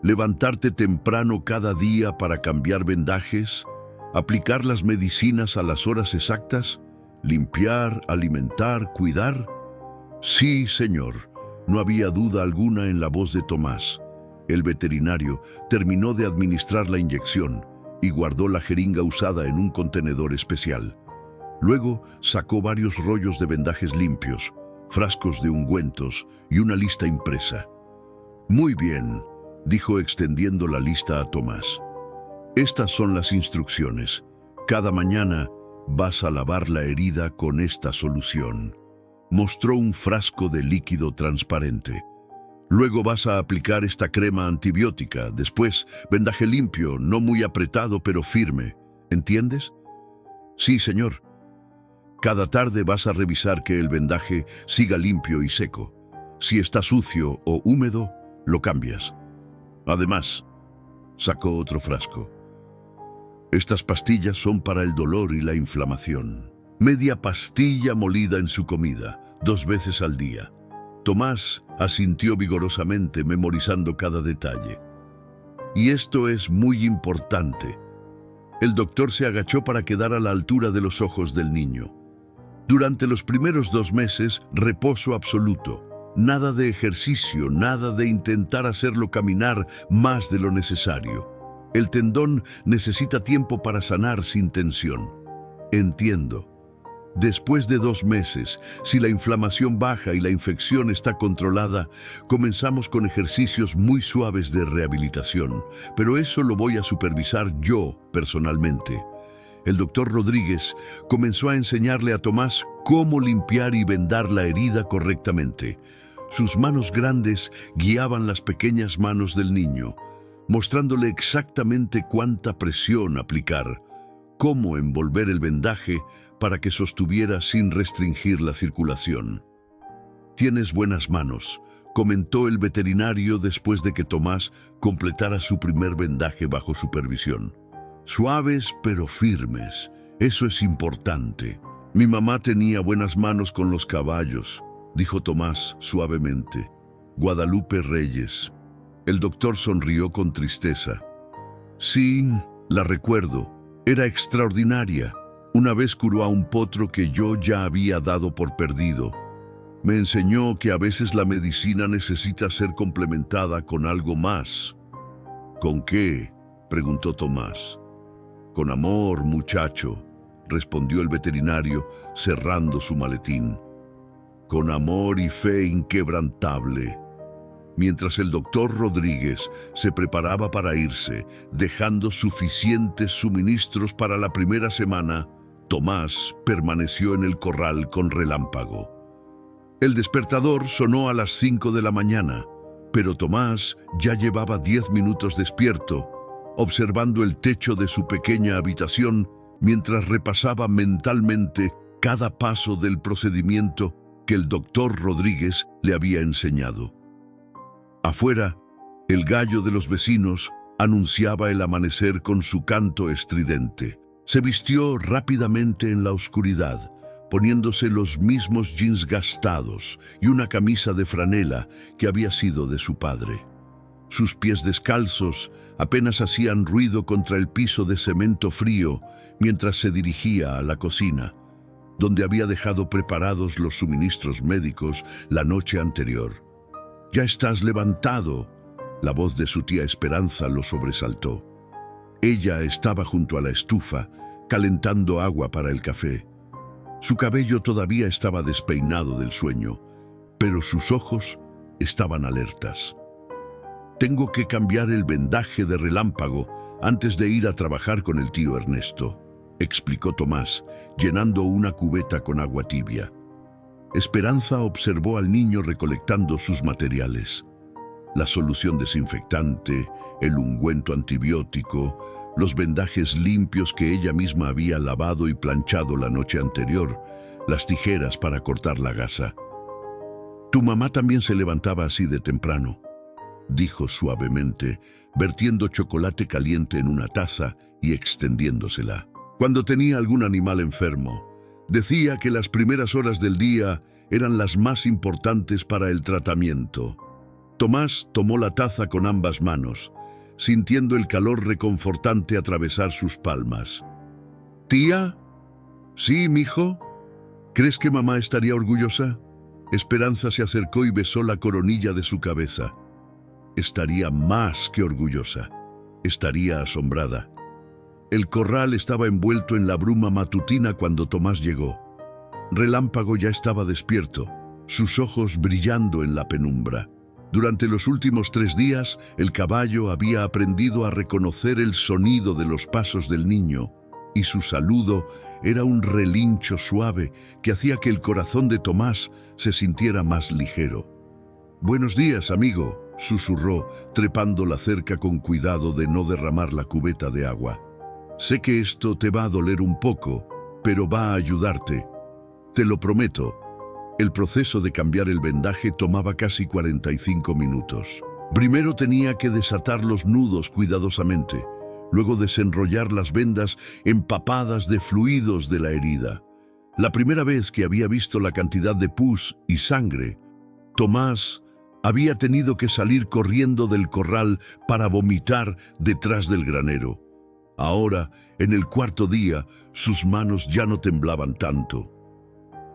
¿Levantarte temprano cada día para cambiar vendajes? ¿Aplicar las medicinas a las horas exactas? ¿Limpiar, alimentar, cuidar? Sí, señor. No había duda alguna en la voz de Tomás. El veterinario terminó de administrar la inyección y guardó la jeringa usada en un contenedor especial. Luego sacó varios rollos de vendajes limpios, frascos de ungüentos y una lista impresa. Muy bien, dijo extendiendo la lista a Tomás. Estas son las instrucciones. Cada mañana vas a lavar la herida con esta solución. Mostró un frasco de líquido transparente. Luego vas a aplicar esta crema antibiótica. Después, vendaje limpio, no muy apretado pero firme. ¿Entiendes? Sí, señor. Cada tarde vas a revisar que el vendaje siga limpio y seco. Si está sucio o húmedo, lo cambias. Además, sacó otro frasco. Estas pastillas son para el dolor y la inflamación. Media pastilla molida en su comida, 2 veces al día. Tomás asintió vigorosamente, memorizando cada detalle. Y esto es muy importante. El doctor se agachó para quedar a la altura de los ojos del niño. Durante los primeros 2 meses, reposo absoluto. Nada de ejercicio, nada de intentar hacerlo caminar más de lo necesario. El tendón necesita tiempo para sanar sin tensión. Entiendo. Después de 2 meses, si la inflamación baja y la infección está controlada, comenzamos con ejercicios muy suaves de rehabilitación, pero eso lo voy a supervisar yo personalmente. El doctor Rodríguez comenzó a enseñarle a Tomás cómo limpiar y vendar la herida correctamente. Sus manos grandes guiaban las pequeñas manos del niño, mostrándole exactamente cuánta presión aplicar, cómo envolver el vendaje para que sostuviera sin restringir la circulación. «Tienes buenas manos», comentó el veterinario después de que Tomás completara su primer vendaje bajo supervisión. «Suaves pero firmes, eso es importante. Mi mamá tenía buenas manos con los caballos», dijo Tomás suavemente. «Guadalupe Reyes». El doctor sonrió con tristeza. «Sí, la recuerdo. Era extraordinaria. Una vez curó a un potro que yo ya había dado por perdido. Me enseñó que a veces la medicina necesita ser complementada con algo más». «¿Con qué?», preguntó Tomás. «Con amor, muchacho. respondió el veterinario, cerrando su maletín. Con amor y fe inquebrantable. Mientras el doctor Rodríguez se preparaba para irse, dejando suficientes suministros para la primera semana, Tomás permaneció en el corral con Relámpago. El despertador sonó a las 5 de la mañana, pero Tomás ya llevaba 10 minutos despierto, observando el techo de su pequeña habitación mientras repasaba mentalmente cada paso del procedimiento que el doctor Rodríguez le había enseñado. Afuera, el gallo de los vecinos anunciaba el amanecer con su canto estridente. Se vistió rápidamente en la oscuridad, poniéndose los mismos jeans gastados y una camisa de franela que había sido de su padre. Sus pies descalzos apenas hacían ruido contra el piso de cemento frío mientras se dirigía a la cocina, donde había dejado preparados los suministros médicos la noche anterior. «Ya estás levantado», la voz de su tía Esperanza lo sobresaltó. Ella estaba junto a la estufa, calentando agua para el café. Su cabello todavía estaba despeinado del sueño, pero sus ojos estaban alertas. «Tengo que cambiar el vendaje de Relámpago antes de ir a trabajar con el tío Ernesto», explicó Tomás, llenando una cubeta con agua tibia. Esperanza observó al niño recolectando sus materiales. La solución desinfectante, el ungüento antibiótico, los vendajes limpios que ella misma había lavado y planchado la noche anterior, las tijeras para cortar la gasa. «Tu mamá también se levantaba así de temprano», dijo suavemente, vertiendo chocolate caliente en una taza y extendiéndosela. «Cuando tenía algún animal enfermo, decía que las primeras horas del día eran las más importantes para el tratamiento». Tomás tomó la taza con ambas manos, sintiendo el calor reconfortante atravesar sus palmas. «¿Tía? ¿Sí, mijo? ¿Crees que mamá estaría orgullosa?» Esperanza se acercó y besó la coronilla de su cabeza. Estaría más que orgullosa. Estaría asombrada. El corral estaba envuelto en la bruma matutina cuando Tomás llegó. Relámpago ya estaba despierto, sus ojos brillando en la penumbra. Durante los últimos 3 días, el caballo había aprendido a reconocer el sonido de los pasos del niño, y su saludo era un relincho suave que hacía que el corazón de Tomás se sintiera más ligero. «Buenos días, amigo», susurró, trepando la cerca con cuidado de no derramar la cubeta de agua. «Sé que esto te va a doler un poco, pero va a ayudarte. Te lo prometo». El proceso de cambiar el vendaje tomaba casi 45 minutos. Primero tenía que desatar los nudos cuidadosamente, luego desenrollar las vendas empapadas de fluidos de la herida. La primera vez que había visto la cantidad de pus y sangre, Tomás había tenido que salir corriendo del corral para vomitar detrás del granero. Ahora, en el 4.º día, sus manos ya no temblaban tanto.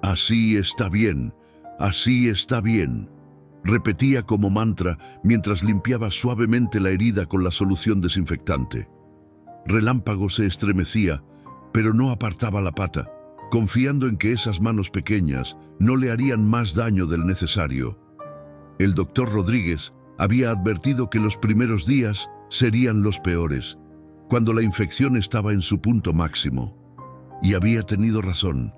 «Así está bien, así está bien», repetía como mantra mientras limpiaba suavemente la herida con la solución desinfectante. Relámpago se estremecía, pero no apartaba la pata, confiando en que esas manos pequeñas no le harían más daño del necesario. El doctor Rodríguez había advertido que los primeros días serían los peores, cuando la infección estaba en su punto máximo. Y había tenido razón.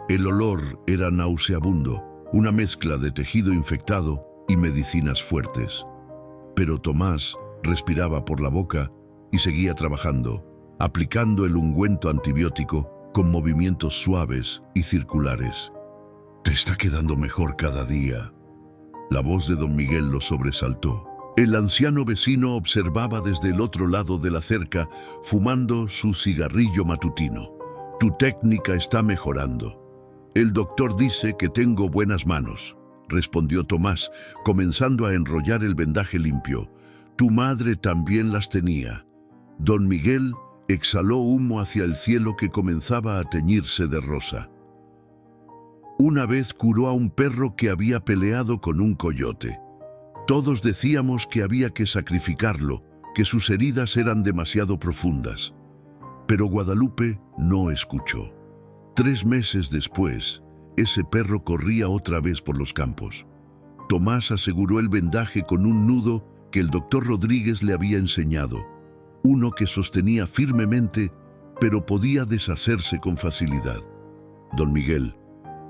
El olor era nauseabundo, una mezcla de tejido infectado y medicinas fuertes. Pero Tomás respiraba por la boca y seguía trabajando, aplicando el ungüento antibiótico con movimientos suaves y circulares. «Te está quedando mejor cada día». La voz de don Miguel lo sobresaltó. El anciano vecino observaba desde el otro lado de la cerca, fumando su cigarrillo matutino. «Tu técnica está mejorando. El doctor dice que tengo buenas manos», respondió Tomás, comenzando a enrollar el vendaje limpio. «Tu madre también las tenía». Don Miguel exhaló humo hacia el cielo que comenzaba a teñirse de rosa. «Una vez curó a un perro que había peleado con un coyote. Todos decíamos que había que sacrificarlo, que sus heridas eran demasiado profundas. Pero Guadalupe no escuchó. 3 meses después, ese perro corría otra vez por los campos. Tomás aseguró el vendaje con un nudo que el doctor Rodríguez le había enseñado, uno que sostenía firmemente, pero podía deshacerse con facilidad. Don Miguel,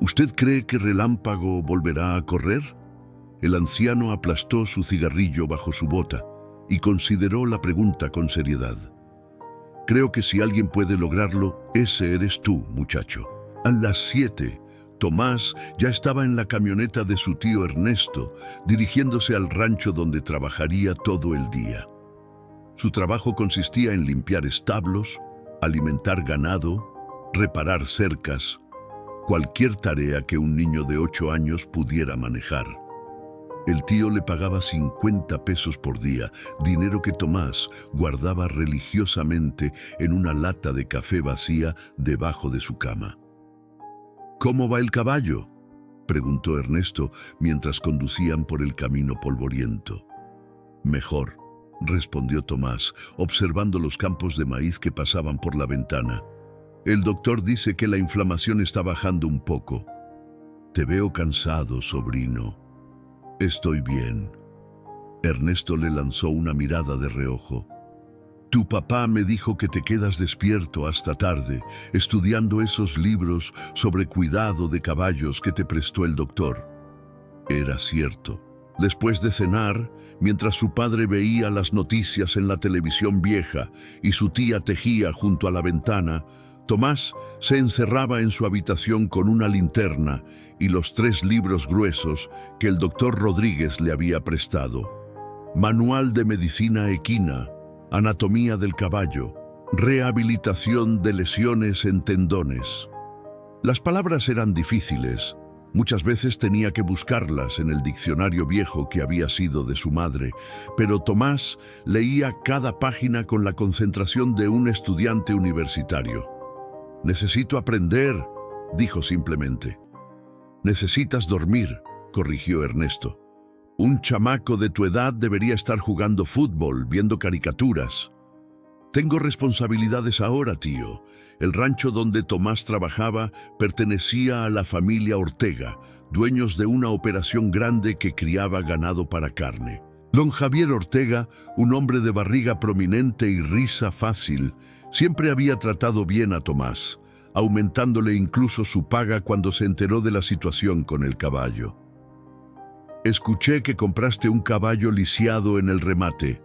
¿usted cree que Relámpago volverá a correr? El anciano aplastó su cigarrillo bajo su bota y consideró la pregunta con seriedad. Creo que si alguien puede lograrlo, ese eres tú, muchacho. A las 7, Tomás ya estaba en la camioneta de su tío Ernesto, dirigiéndose al rancho donde trabajaría todo el día. Su trabajo consistía en limpiar establos, alimentar ganado, reparar cercas, cualquier tarea que un niño de 8 años pudiera manejar. El tío le pagaba 50 pesos por día, dinero que Tomás guardaba religiosamente en una lata de café vacía debajo de su cama. ¿Cómo va el caballo?, preguntó Ernesto mientras conducían por el camino polvoriento. Mejor, respondió Tomás, observando los campos de maíz que pasaban por la ventana. El doctor dice que la inflamación está bajando un poco. Te veo cansado, sobrino. Estoy bien. Ernesto le lanzó una mirada de reojo. Tu papá me dijo que te quedas despierto hasta tarde, estudiando esos libros sobre cuidado de caballos que te prestó el doctor. Era cierto. Después de cenar, mientras su padre veía las noticias en la televisión vieja y su tía tejía junto a la ventana, Tomás se encerraba en su habitación con una linterna y los 3 libros gruesos que el doctor Rodríguez le había prestado. Manual de Medicina Equina, Anatomía del Caballo, Rehabilitación de lesiones en tendones. Las palabras eran difíciles. Muchas veces tenía que buscarlas en el diccionario viejo que había sido de su madre, pero Tomás leía cada página con la concentración de un estudiante universitario. Necesito aprender, dijo simplemente. Necesitas dormir, corrigió Ernesto. Un chamaco de tu edad debería estar jugando fútbol, viendo caricaturas. Tengo responsabilidades ahora, tío. El rancho donde Tomás trabajaba pertenecía a la familia Ortega, dueños de una operación grande que criaba ganado para carne. Don Javier Ortega, un hombre de barriga prominente y risa fácil, siempre había tratado bien a Tomás, aumentándole incluso su paga cuando se enteró de la situación con el caballo. Escuché que compraste un caballo lisiado en el remate,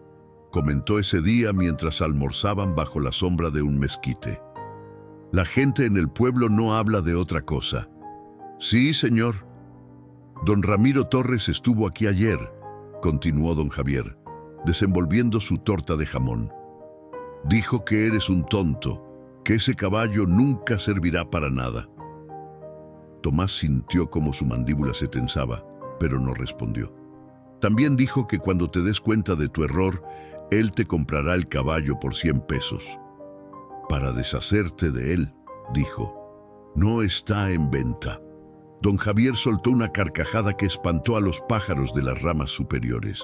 comentó ese día mientras almorzaban bajo la sombra de un mezquite. La gente en el pueblo no habla de otra cosa. Sí, señor. Don Ramiro Torres estuvo aquí ayer, continuó don Javier, desenvolviendo su torta de jamón. Dijo que eres un tonto, que ese caballo nunca servirá para nada. Tomás sintió como su mandíbula se tensaba, pero no respondió. También dijo que cuando te des cuenta de tu error, él te comprará el caballo por 100 pesos. Para deshacerte de él, dijo. No está en venta. Don Javier soltó una carcajada que espantó a los pájaros de las ramas superiores.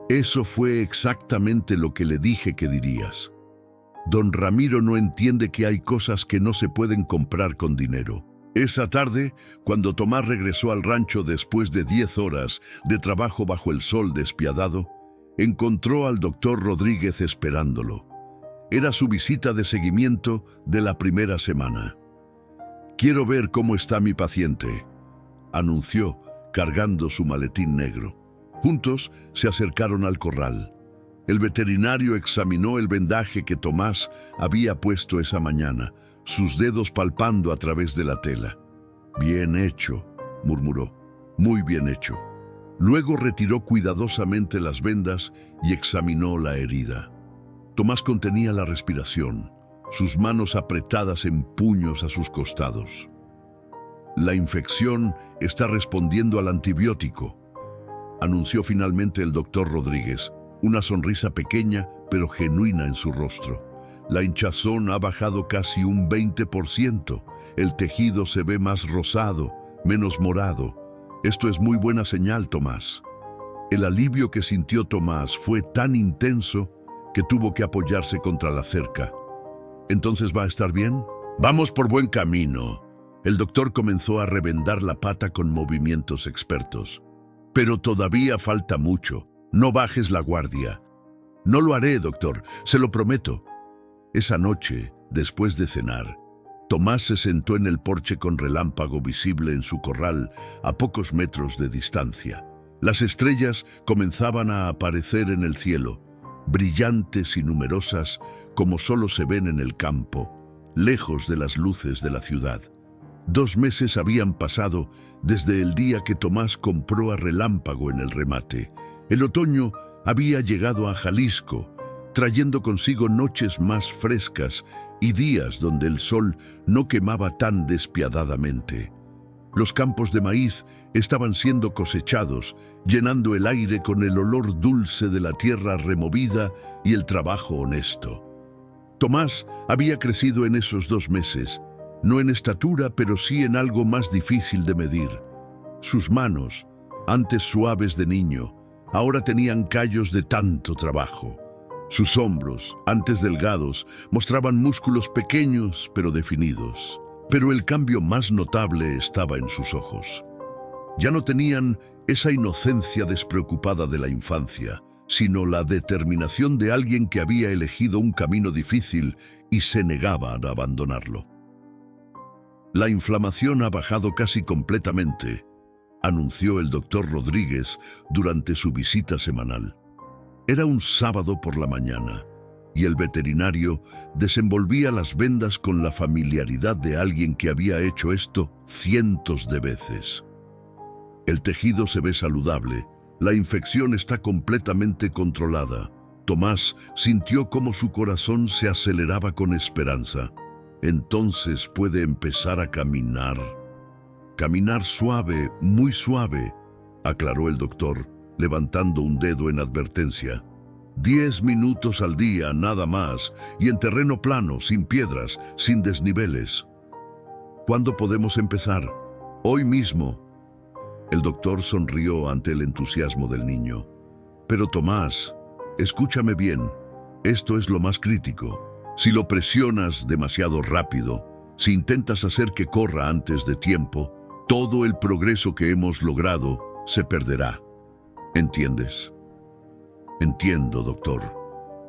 Eso fue exactamente lo que le dije que dirías. Don Ramiro no entiende que hay cosas que no se pueden comprar con dinero. Esa tarde, cuando Tomás regresó al rancho después de 10 horas de trabajo bajo el sol despiadado, encontró al doctor Rodríguez esperándolo. Era su visita de seguimiento de la primera semana. «Quiero ver cómo está mi paciente», anunció, cargando su maletín negro. Juntos se acercaron al corral. El veterinario examinó el vendaje que Tomás había puesto esa mañana, sus dedos palpando a través de la tela. «Bien hecho», murmuró. «Muy bien hecho». Luego retiró cuidadosamente las vendas y examinó la herida. Tomás contenía la respiración, sus manos apretadas en puños a sus costados. «La infección está respondiendo al antibiótico», anunció finalmente el doctor Rodríguez, una sonrisa pequeña pero genuina en su rostro. «La hinchazón ha bajado casi un 20%. El tejido se ve más rosado, menos morado. Esto es muy buena señal, Tomás». El alivio que sintió Tomás fue tan intenso que tuvo que apoyarse contra la cerca. ¿Entonces va a estar bien? Vamos por buen camino. El doctor comenzó a remendar la pata con movimientos expertos. Pero todavía falta mucho. No bajes la guardia. No lo haré, doctor, se lo prometo. Esa noche, después de cenar, Tomás se sentó en el porche con Relámpago visible en su corral a pocos metros de distancia. Las estrellas comenzaban a aparecer en el cielo, brillantes y numerosas como solo se ven en el campo, lejos de las luces de la ciudad. 2 meses habían pasado desde el día que Tomás compró a Relámpago en el remate. El otoño había llegado a Jalisco, trayendo consigo noches más frescas y días donde el sol no quemaba tan despiadadamente. Los campos de maíz estaban siendo cosechados, llenando el aire con el olor dulce de la tierra removida y el trabajo honesto. Tomás había crecido en esos 2 meses, no en estatura, pero sí en algo más difícil de medir. Sus manos, antes suaves de niño, ahora tenían callos de tanto trabajo. Sus hombros, antes delgados, mostraban músculos pequeños pero definidos. Pero el cambio más notable estaba en sus ojos. Ya no tenían esa inocencia despreocupada de la infancia, sino la determinación de alguien que había elegido un camino difícil y se negaba a abandonarlo. La inflamación ha bajado casi completamente, anunció el doctor Rodríguez durante su visita semanal. Era un sábado por la mañana, y el veterinario desenvolvía las vendas con la familiaridad de alguien que había hecho esto cientos de veces. El tejido se ve saludable, la infección está completamente controlada. Tomás sintió cómo su corazón se aceleraba con esperanza. Entonces puede empezar a caminar. Caminar suave, muy suave, aclaró el doctor, levantando un dedo en advertencia. 10 minutos al día, nada más, y en terreno plano, sin piedras, sin desniveles. ¿Cuándo podemos empezar? Hoy mismo. El doctor sonrió ante el entusiasmo del niño. Pero Tomás, escúchame bien, esto es lo más crítico. Si lo presionas demasiado rápido, si intentas hacer que corra antes de tiempo, todo el progreso que hemos logrado se perderá. ¿Entiendes? Entiendo, doctor.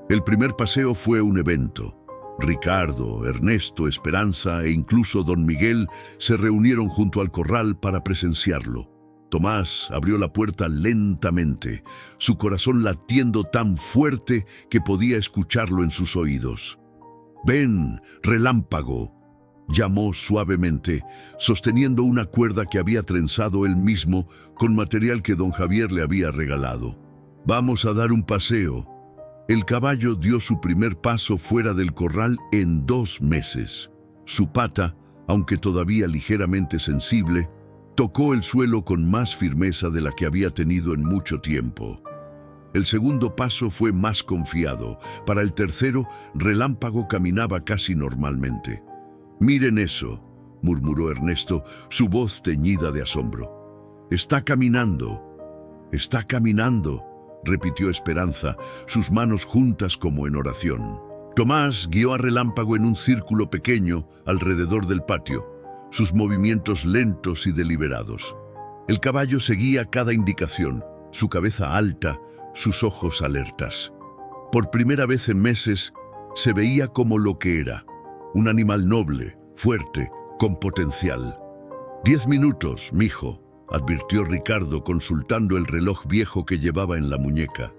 El primer paseo fue un evento. Ricardo, Ernesto, Esperanza e incluso don Miguel se reunieron junto al corral para presenciarlo. Tomás abrió la puerta lentamente, su corazón latiendo tan fuerte que podía escucharlo en sus oídos. «Ven, Relámpago», llamó suavemente, sosteniendo una cuerda que había trenzado él mismo con material que don Javier le había regalado. «Vamos a dar un paseo». El caballo dio su primer paso fuera del corral en 2 meses. Su pata, aunque todavía ligeramente sensible, tocó el suelo con más firmeza de la que había tenido en mucho tiempo. El segundo paso fue más confiado. Para el tercero, Relámpago caminaba casi normalmente. «Miren eso», murmuró Ernesto, su voz teñida de asombro. «Está caminando, está caminando», repitió Esperanza, sus manos juntas como en oración. Tomás guió a Relámpago en un círculo pequeño alrededor del patio, sus movimientos lentos y deliberados. El caballo seguía cada indicación, su cabeza alta, sus ojos alertas. Por primera vez en meses, se veía como lo que era, un animal noble, fuerte, con potencial. 10 minutos, mijo, advirtió Ricardo consultando el reloj viejo que llevaba en la muñeca.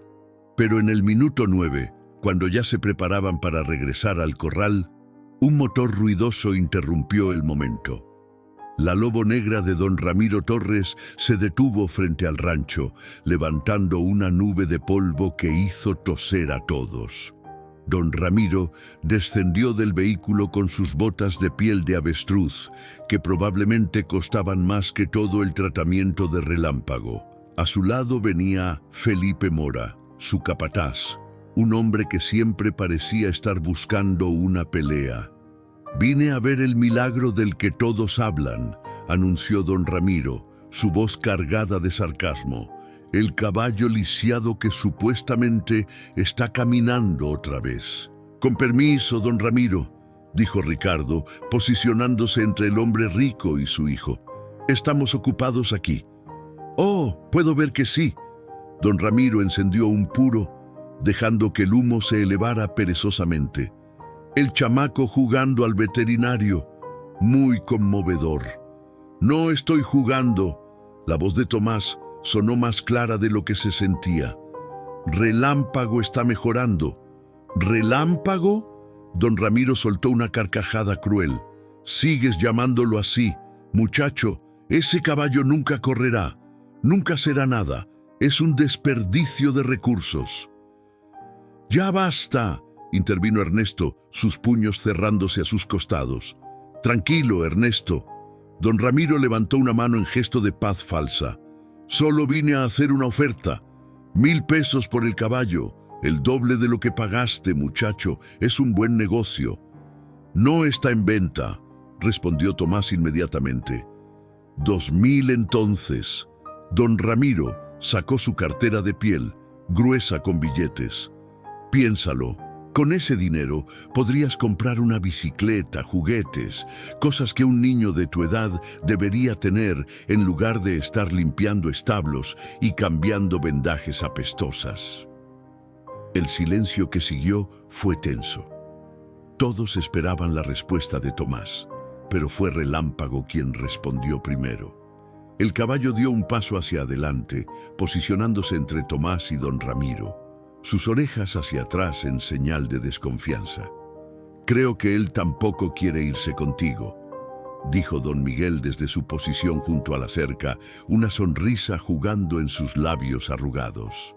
Pero en el minuto 9, cuando ya se preparaban para regresar al corral, un motor ruidoso interrumpió el momento. La lobo negra de don Ramiro Torres se detuvo frente al rancho, levantando una nube de polvo que hizo toser a todos. Don Ramiro descendió del vehículo con sus botas de piel de avestruz, que probablemente costaban más que todo el tratamiento de Relámpago. A su lado venía Felipe Mora, su capataz, un hombre que siempre parecía estar buscando una pelea. «Vine a ver el milagro del que todos hablan», anunció don Ramiro, su voz cargada de sarcasmo. «El caballo lisiado que supuestamente está caminando otra vez». «Con permiso, don Ramiro», dijo Ricardo, posicionándose entre el hombre rico y su hijo. «Estamos ocupados aquí». «Oh, puedo ver que sí». Don Ramiro encendió un puro, dejando que el humo se elevara perezosamente. El chamaco jugando al veterinario. Muy conmovedor. «No estoy jugando». La voz de Tomás sonó más clara de lo que se sentía. «Relámpago está mejorando». «¿Relámpago?». Don Ramiro soltó una carcajada cruel. «Sigues llamándolo así. Muchacho, ese caballo nunca correrá. Nunca será nada. Es un desperdicio de recursos». «Ya basta», intervino Ernesto, sus puños cerrándose a sus costados. «Tranquilo, Ernesto». Don Ramiro levantó una mano en gesto de paz falsa. «Solo vine a hacer una oferta. 1000 pesos por el caballo. El doble de lo que pagaste, muchacho. Es un buen negocio». «No está en venta», respondió Tomás inmediatamente. 2000 entonces. Don Ramiro sacó su cartera de piel, gruesa con billetes. «Piénsalo. Con ese dinero podrías comprar una bicicleta, juguetes, cosas que un niño de tu edad debería tener en lugar de estar limpiando establos y cambiando vendajes apestosas». El silencio que siguió fue tenso. Todos esperaban la respuesta de Tomás, pero fue Relámpago quien respondió primero. El caballo dio un paso hacia adelante, posicionándose entre Tomás y don Ramiro, sus orejas hacia atrás en señal de desconfianza. «Creo que él tampoco quiere irse contigo», dijo don Miguel desde su posición junto a la cerca, una sonrisa jugando en sus labios arrugados.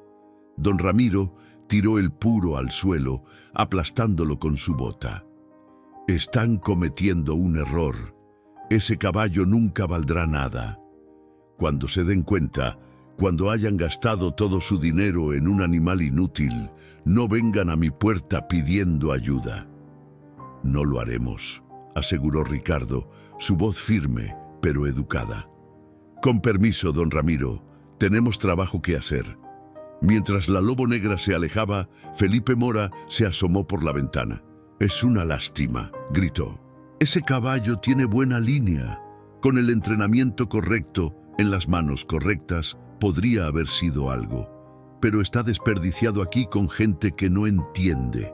Don Ramiro tiró el puro al suelo, aplastándolo con su bota. «Están cometiendo un error. Ese caballo nunca valdrá nada. Cuando se den cuenta, cuando hayan gastado todo su dinero en un animal inútil, no vengan a mi puerta pidiendo ayuda». «No lo haremos», aseguró Ricardo, su voz firme, pero educada. «Con permiso, don Ramiro, tenemos trabajo que hacer». Mientras la lobo negra se alejaba, Felipe Mora se asomó por la ventana. «Es una lástima», gritó. «Ese caballo tiene buena línea. Con el entrenamiento correcto, en las manos correctas, podría haber sido algo. Pero está desperdiciado aquí con gente que no entiende».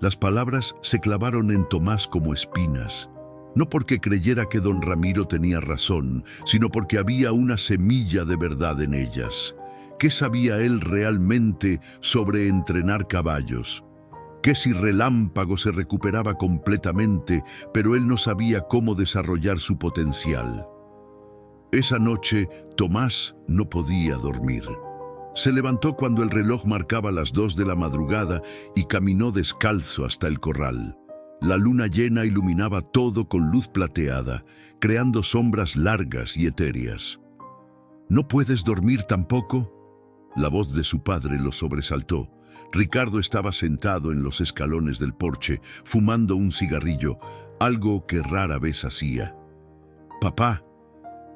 Las palabras se clavaron en Tomás como espinas. No porque creyera que don Ramiro tenía razón, sino porque había una semilla de verdad en ellas. ¿Qué sabía él realmente sobre entrenar caballos? ¿Qué si Relámpago se recuperaba completamente, pero él no sabía cómo desarrollar su potencial? Esa noche, Tomás no podía dormir. Se levantó cuando el reloj marcaba las 2 de la madrugada y caminó descalzo hasta el corral. La luna llena iluminaba todo con luz plateada, creando sombras largas y etéreas. «¿No puedes dormir tampoco?». La voz de su padre lo sobresaltó. Ricardo estaba sentado en los escalones del porche, fumando un cigarrillo, algo que rara vez hacía. «Papá,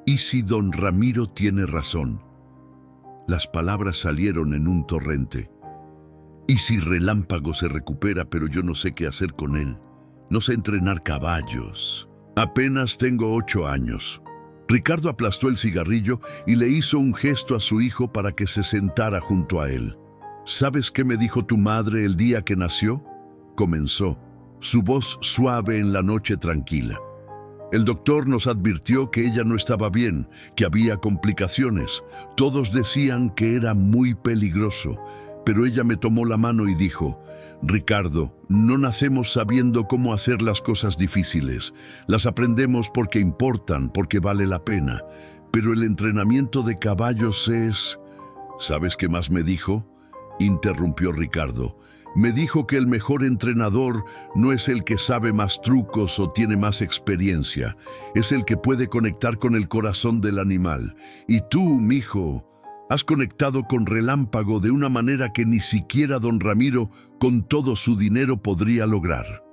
¿y si don Ramiro tiene razón?». Las palabras salieron en un torrente. «¿Y si Relámpago se recupera, pero yo no sé qué hacer con él? No sé entrenar caballos. Apenas tengo 8 años». Ricardo aplastó el cigarrillo y le hizo un gesto a su hijo para que se sentara junto a él. «¿Sabes qué me dijo tu madre el día que nació?», comenzó, su voz suave en la noche tranquila. «El doctor nos advirtió que ella no estaba bien, que había complicaciones. Todos decían que era muy peligroso, pero ella me tomó la mano y dijo: Ricardo, no nacemos sabiendo cómo hacer las cosas difíciles. Las aprendemos porque importan, porque vale la pena. Pero el entrenamiento de caballos es...». «¿Sabes qué más me dijo?», interrumpió Ricardo. «Me dijo que el mejor entrenador no es el que sabe más trucos o tiene más experiencia, es el que puede conectar con el corazón del animal. Y tú, mijo, has conectado con Relámpago de una manera que ni siquiera don Ramiro, con todo su dinero, podría lograr».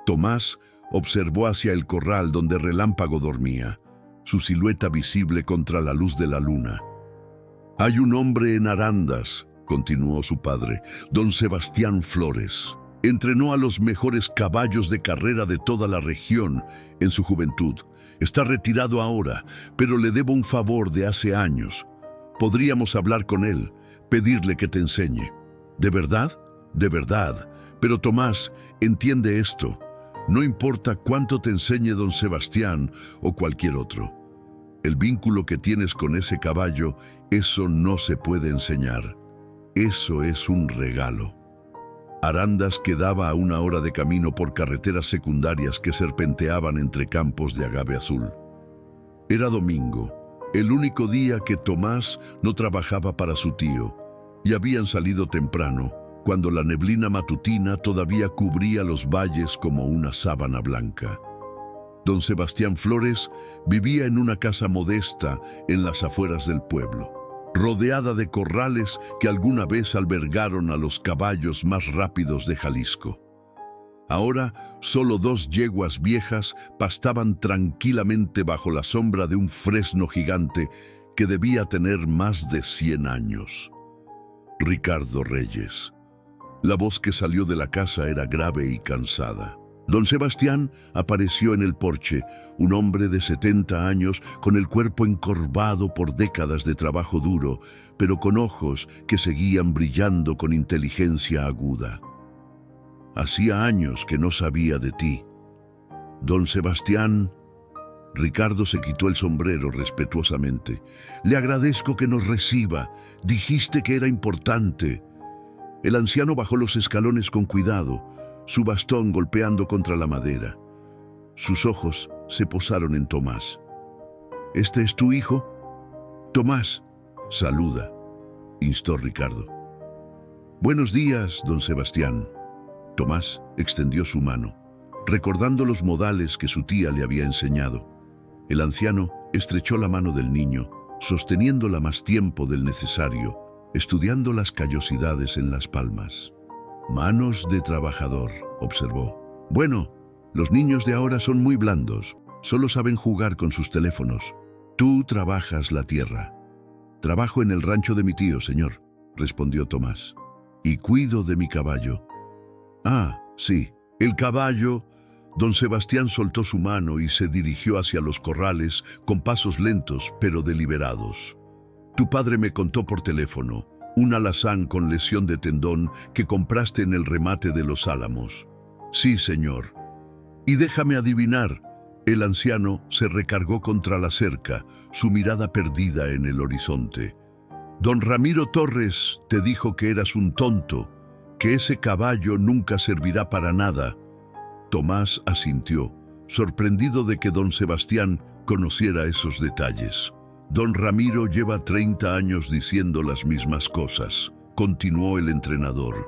Tomás observó hacia el corral donde Relámpago dormía, su silueta visible contra la luz de la luna. «Hay un hombre en Arandas», continuó su padre, «don Sebastián Flores. Entrenó a los mejores caballos de carrera de toda la región en su juventud. Está retirado ahora, pero le debo un favor de hace años. Podríamos hablar con él, pedirle que te enseñe. ¿De verdad? De verdad. Pero Tomás, entiende esto. No importa cuánto te enseñe don Sebastián o cualquier otro. El vínculo que tienes con ese caballo, eso no se puede enseñar. Eso es un regalo. Arandas quedaba a 1 hora de camino por carreteras secundarias que serpenteaban entre campos de agave azul. Era domingo, el único día que Tomás no trabajaba para su tío, y habían salido temprano, cuando la neblina matutina todavía cubría los valles como una sábana blanca. Don Sebastián Flores vivía en una casa modesta en las afueras del pueblo, rodeada de corrales que alguna vez albergaron a los caballos más rápidos de Jalisco. Ahora, solo 2 yeguas viejas pastaban tranquilamente bajo la sombra de un fresno gigante que debía tener más de 100 años. Ricardo Reyes. La voz que salió de la casa era grave y cansada. Don Sebastián apareció en el porche, un hombre de 70 años con el cuerpo encorvado por décadas de trabajo duro, pero con ojos que seguían brillando con inteligencia aguda. Hacía años que no sabía de ti. Don Sebastián. Ricardo se quitó el sombrero respetuosamente. Le agradezco que nos reciba. Dijiste que era importante. El anciano bajó los escalones con cuidado, su bastón golpeando contra la madera. Sus ojos se posaron en Tomás. ¿Este es tu hijo? Tomás, saluda, instó Ricardo. Buenos días, don Sebastián. Tomás extendió su mano, recordando los modales que su tía le había enseñado. El anciano estrechó la mano del niño, sosteniéndola más tiempo del necesario, estudiando las callosidades en las palmas. Manos de trabajador, observó. Bueno, los niños de ahora son muy blandos, solo saben jugar con sus teléfonos. Tú trabajas la tierra. Trabajo en el rancho de mi tío, señor, respondió Tomás. Y cuido de mi caballo. Ah, sí, el caballo. Don Sebastián soltó su mano y se dirigió hacia los corrales con pasos lentos pero deliberados. Tu padre me contó por teléfono, un alazán con lesión de tendón que compraste en el remate de Los Álamos. Sí, señor. Y déjame adivinar, el anciano se recargó contra la cerca, su mirada perdida en el horizonte. Don Ramiro Torres te dijo que eras un tonto, que ese caballo nunca servirá para nada. Tomás asintió, sorprendido de que don Sebastián conociera esos detalles. Don Ramiro lleva 30 años diciendo las mismas cosas, continuó el entrenador.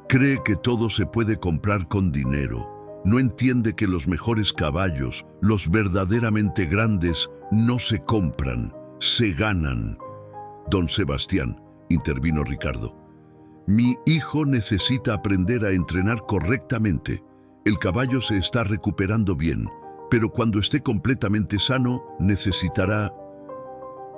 Cree que todo se puede comprar con dinero. No entiende que los mejores caballos, los verdaderamente grandes, no se compran, se ganan. Don Sebastián, intervino Ricardo. Mi hijo necesita aprender a entrenar correctamente. El caballo se está recuperando bien, pero cuando esté completamente sano, necesitará...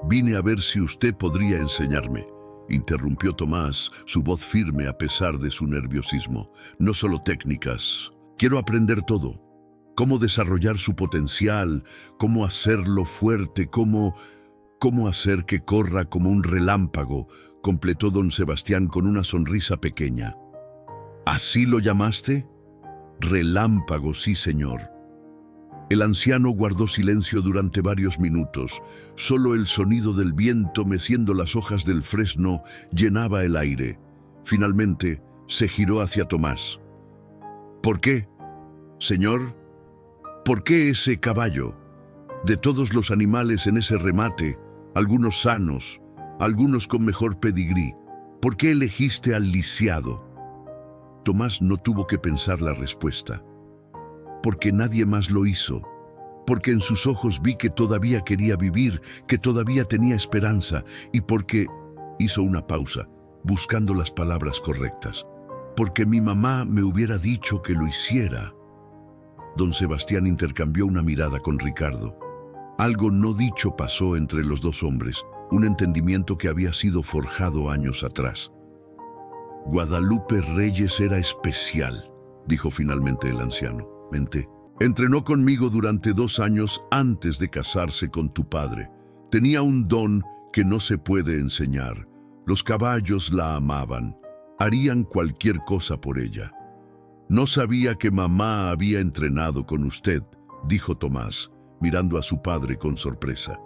Vine a ver si usted podría enseñarme, interrumpió Tomás, su voz firme a pesar de su nerviosismo. No solo técnicas. Quiero aprender todo. Cómo desarrollar su potencial, cómo hacerlo fuerte, cómo hacer que corra como un relámpago, completó don Sebastián con una sonrisa pequeña. ¿Así lo llamaste? Relámpago, sí, señor. El anciano guardó silencio durante varios minutos. Solo el sonido del viento meciendo las hojas del fresno llenaba el aire. Finalmente, se giró hacia Tomás. ¿Por qué, señor? ¿Por qué ese caballo? De todos los animales en ese remate, algunos sanos, algunos con mejor pedigrí, ¿por qué elegiste al lisiado? Tomás no tuvo que pensar la respuesta. Porque nadie más lo hizo. Porque en sus ojos vi que todavía quería vivir, que todavía tenía esperanza, y porque hizo una pausa, buscando las palabras correctas. Porque mi mamá me hubiera dicho que lo hiciera. Don Sebastián intercambió una mirada con Ricardo. Algo no dicho pasó entre los dos hombres, un entendimiento que había sido forjado años atrás. Guadalupe Reyes era especial, dijo finalmente el anciano. Mente. Entrenó conmigo durante 2 años antes de casarse con tu padre. Tenía un don que no se puede enseñar. Los caballos la amaban. Harían cualquier cosa por ella. No sabía que mamá había entrenado con usted, dijo Tomás, mirando a su padre con sorpresa.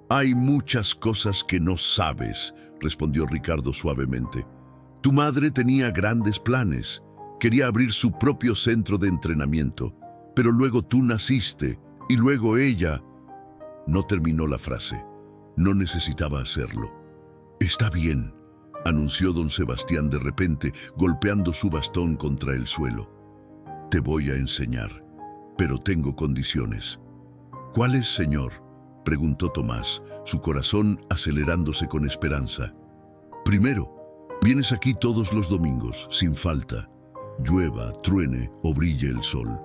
Hay muchas cosas que no sabes, respondió Ricardo suavemente. Tu madre tenía grandes planes. Quería abrir su propio centro de entrenamiento, pero luego tú naciste y luego ella... No terminó la frase. No necesitaba hacerlo. Está bien, anunció don Sebastián de repente, golpeando su bastón contra el suelo. Te voy a enseñar, pero tengo condiciones. ¿Cuáles, señor?, preguntó Tomás, su corazón acelerándose con esperanza. Primero, vienes aquí todos los domingos, sin falta. Llueva, truene o brille el sol.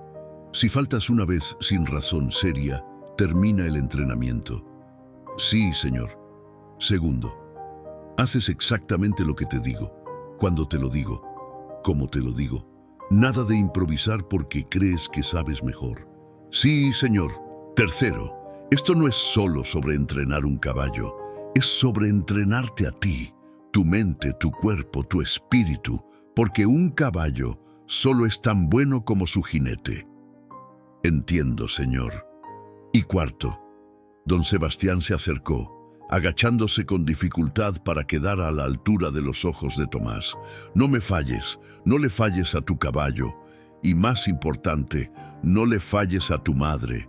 Si faltas una vez sin razón seria, termina el entrenamiento. Sí, señor. Segundo, haces exactamente lo que te digo, cuando te lo digo, como te lo digo. Nada de improvisar porque crees que sabes mejor. Sí, señor. Tercero, esto no es solo sobre entrenar un caballo, es sobre entrenarte a ti, tu mente, tu cuerpo, tu espíritu, porque un caballo solo es tan bueno como su jinete. Entiendo, señor. Y cuarto, don Sebastián se acercó, agachándose con dificultad para quedar a la altura de los ojos de Tomás. No me falles, no le falles a tu caballo, y más importante, no le falles a tu madre.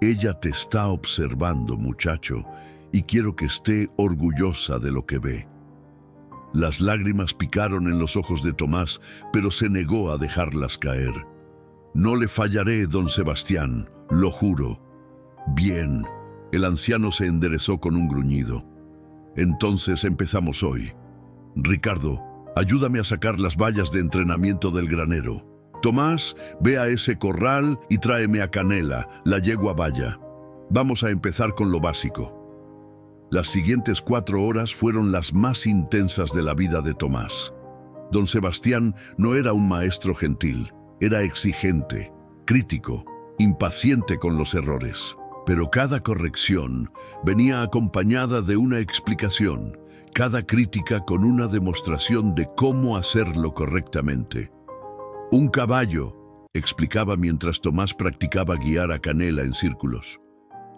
Ella te está observando, muchacho, y quiero que esté orgullosa de lo que ve. Las lágrimas picaron en los ojos de Tomás, pero se negó a dejarlas caer. No le fallaré, don Sebastián, lo juro. Bien. El anciano se enderezó con un gruñido. Entonces empezamos hoy. Ricardo, ayúdame a sacar las vallas de entrenamiento del granero. Tomás, ve a ese corral y tráeme a Canela, la yegua valla. Vamos a empezar con lo básico. Las siguientes 4 horas fueron las más intensas de la vida de Tomás. Don Sebastián no era un maestro gentil, era exigente, crítico, impaciente con los errores. Pero cada corrección venía acompañada de una explicación, cada crítica con una demostración de cómo hacerlo correctamente. Un caballo, explicaba mientras Tomás practicaba guiar a Canela en círculos.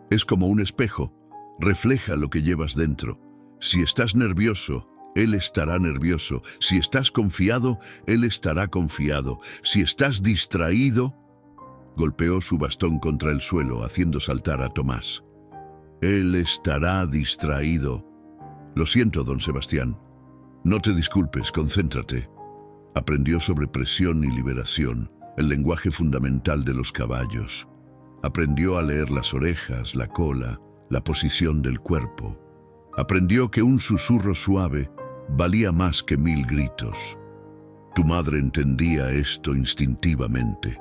Es como un espejo, refleja lo que llevas dentro. Si estás nervioso, él estará nervioso. Si estás confiado, él estará confiado. Si estás distraído... Golpeó su bastón contra el suelo, haciendo saltar a Tomás. Él estará distraído. Lo siento, don Sebastián. No te disculpes, concéntrate. Aprendió sobre presión y liberación, el lenguaje fundamental de los caballos. Aprendió a leer las orejas, la cola, la posición del cuerpo. Aprendió que un susurro suave valía más que 1000 gritos. Tu madre entendía esto instintivamente,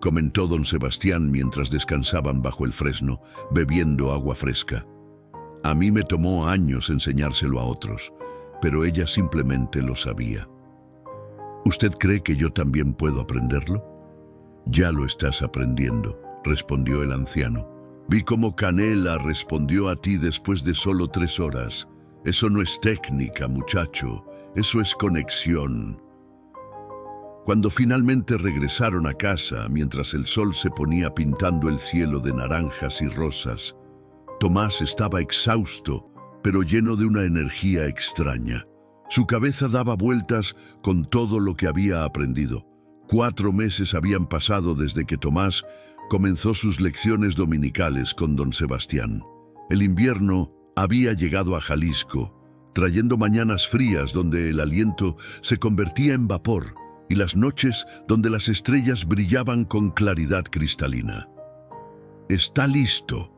comentó don Sebastián mientras descansaban bajo el fresno, bebiendo agua fresca. A mí me tomó años enseñárselo a otros, pero ella simplemente lo sabía. ¿Usted cree que yo también puedo aprenderlo? Ya lo estás aprendiendo, respondió el anciano. Vi cómo Canela respondió a ti después de solo 3 horas. Eso no es técnica, muchacho, eso es conexión. Cuando finalmente regresaron a casa, mientras el sol se ponía pintando el cielo de naranjas y rosas, Tomás estaba exhausto, pero lleno de una energía extraña. Su cabeza daba vueltas con todo lo que había aprendido. 4 meses habían pasado desde que Tomás comenzó sus lecciones dominicales con don Sebastián. El invierno había llegado a Jalisco, trayendo mañanas frías donde el aliento se convertía en vapor, y las noches donde las estrellas brillaban con claridad cristalina. «Está listo»,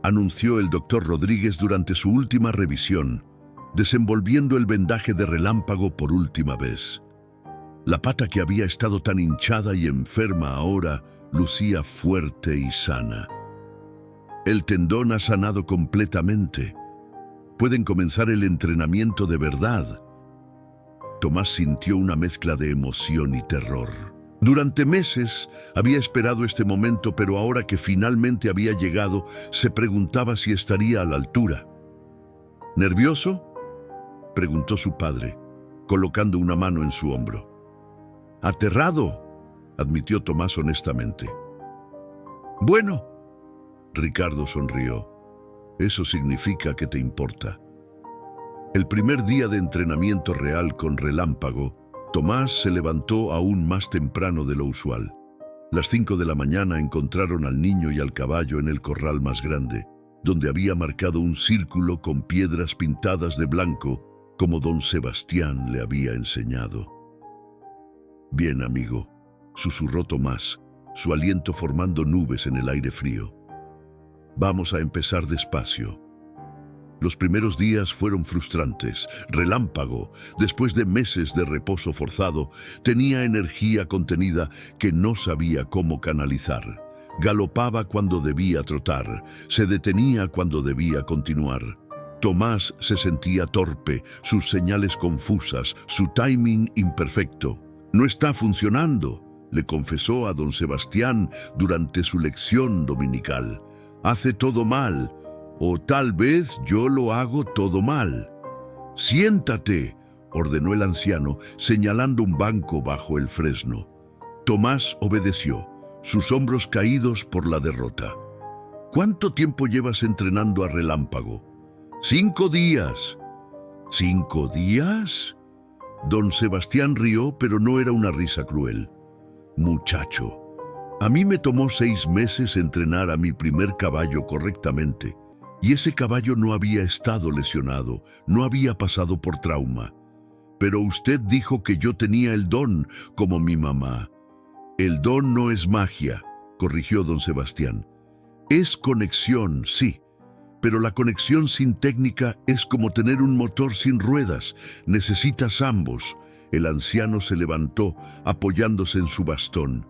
anunció el doctor Rodríguez durante su última revisión, desenvolviendo el vendaje de relámpago por última vez. La pata que había estado tan hinchada y enferma ahora lucía fuerte y sana. El tendón ha sanado completamente. Pueden comenzar el entrenamiento de verdad. Tomás sintió una mezcla de emoción y terror. Durante meses había esperado este momento, pero ahora que finalmente había llegado, se preguntaba si estaría a la altura. ¿Nervioso?, preguntó su padre, colocando una mano en su hombro. «Aterrado», admitió Tomás honestamente. «Bueno», Ricardo sonrió, «eso significa que te importa». El primer día de entrenamiento real con Relámpago, Tomás se levantó aún más temprano de lo usual. Las 5 de la mañana encontraron al niño y al caballo en el corral más grande, donde había marcado un círculo con piedras pintadas de blanco, como don Sebastián le había enseñado. «Bien, amigo», susurró Tomás, su aliento formando nubes en el aire frío. «Vamos a empezar despacio». Los primeros días fueron frustrantes. Relámpago, después de meses de reposo forzado, tenía energía contenida que no sabía cómo canalizar. Galopaba cuando debía trotar, se detenía cuando debía continuar. Tomás se sentía torpe, sus señales confusas, su timing imperfecto. «No está funcionando», le confesó a don Sebastián durante su lección dominical. «Hace todo mal, o tal vez yo lo hago todo mal». «Siéntate», ordenó el anciano, señalando un banco bajo el fresno. Tomás obedeció, sus hombros caídos por la derrota. «¿Cuánto tiempo llevas entrenando a Relámpago?» «5 días». «¿5 días?» Don Sebastián rió, pero no era una risa cruel. «Muchacho, a mí me tomó 6 meses entrenar a mi primer caballo correctamente, y ese caballo no había estado lesionado, no había pasado por trauma. Pero usted dijo que yo tenía el don, como mi mamá». «El don no es magia», corrigió don Sebastián. «Es conexión, sí, pero la conexión sin técnica es como tener un motor sin ruedas. Necesitas ambos». El anciano se levantó, apoyándose en su bastón.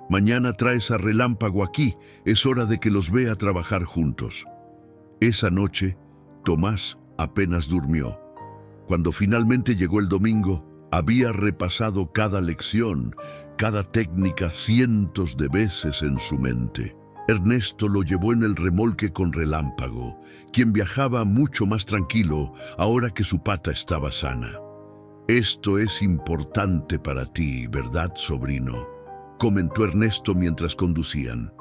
«Mañana traes a Relámpago aquí, es hora de que los vea trabajar juntos». Esa noche, Tomás apenas durmió. Cuando finalmente llegó el domingo, había repasado cada lección, cada técnica cientos de veces en su mente. Ernesto lo llevó en el remolque con Relámpago, quien viajaba mucho más tranquilo ahora que su pata estaba sana. «Esto es importante para ti, ¿verdad, sobrino?», comentó Ernesto mientras conducían.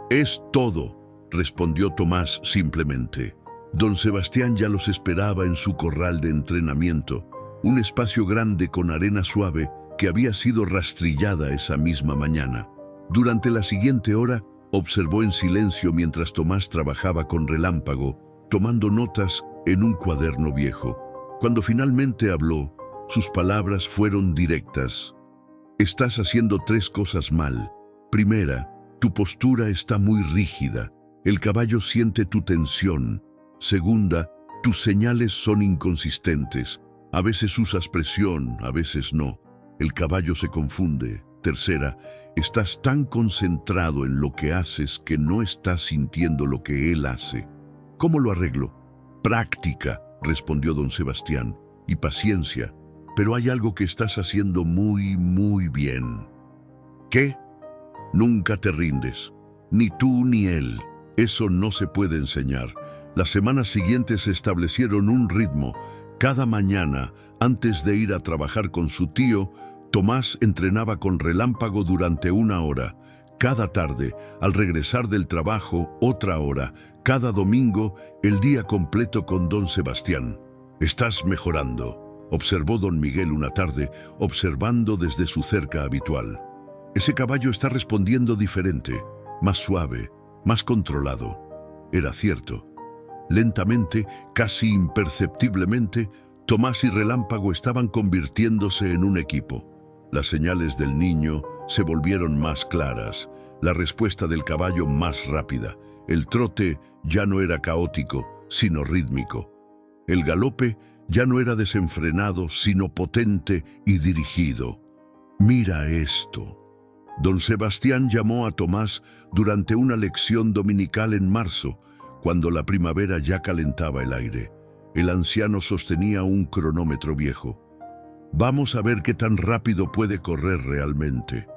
«Es todo», respondió Tomás simplemente. Don Sebastián ya los esperaba en su corral de entrenamiento, un espacio grande con arena suave que había sido rastrillada esa misma mañana. Durante la siguiente hora, observó en silencio mientras Tomás trabajaba con Relámpago, tomando notas en un cuaderno viejo. Cuando finalmente habló, sus palabras fueron directas. «Estás haciendo 3 cosas mal. Primera, tu postura está muy rígida. El caballo siente tu tensión. Segunda, tus señales son inconsistentes. A veces usas presión, a veces no. El caballo se confunde. Tercera, estás tan concentrado en lo que haces que no estás sintiendo lo que él hace». «¿Cómo lo arreglo?». «Práctica», respondió don Sebastián, «y paciencia. Pero hay algo que estás haciendo muy bien». «¿Qué?». «Nunca te rindes. Ni tú ni él. Eso no se puede enseñar». Las semanas siguientes establecieron un ritmo. Cada mañana, antes de ir a trabajar con su tío, Tomás entrenaba con Relámpago durante 1 hora. Cada tarde, al regresar del trabajo, otra hora. Cada domingo, el día completo con don Sebastián. «Estás mejorando», observó don Miguel una tarde, observando desde su cerca habitual. «Ese caballo está respondiendo diferente, más suave, más controlado». Era cierto. Lentamente, casi imperceptiblemente, Tomás y Relámpago estaban convirtiéndose en un equipo. Las señales del niño se volvieron más claras, la respuesta del caballo más rápida. El trote ya no era caótico, sino rítmico. El galope ya no era desenfrenado, sino potente y dirigido. «Mira esto». Don Sebastián llamó a Tomás durante una lección dominical en marzo, cuando la primavera ya calentaba el aire. El anciano sostenía un cronómetro viejo. «Vamos a ver qué tan rápido puede correr realmente».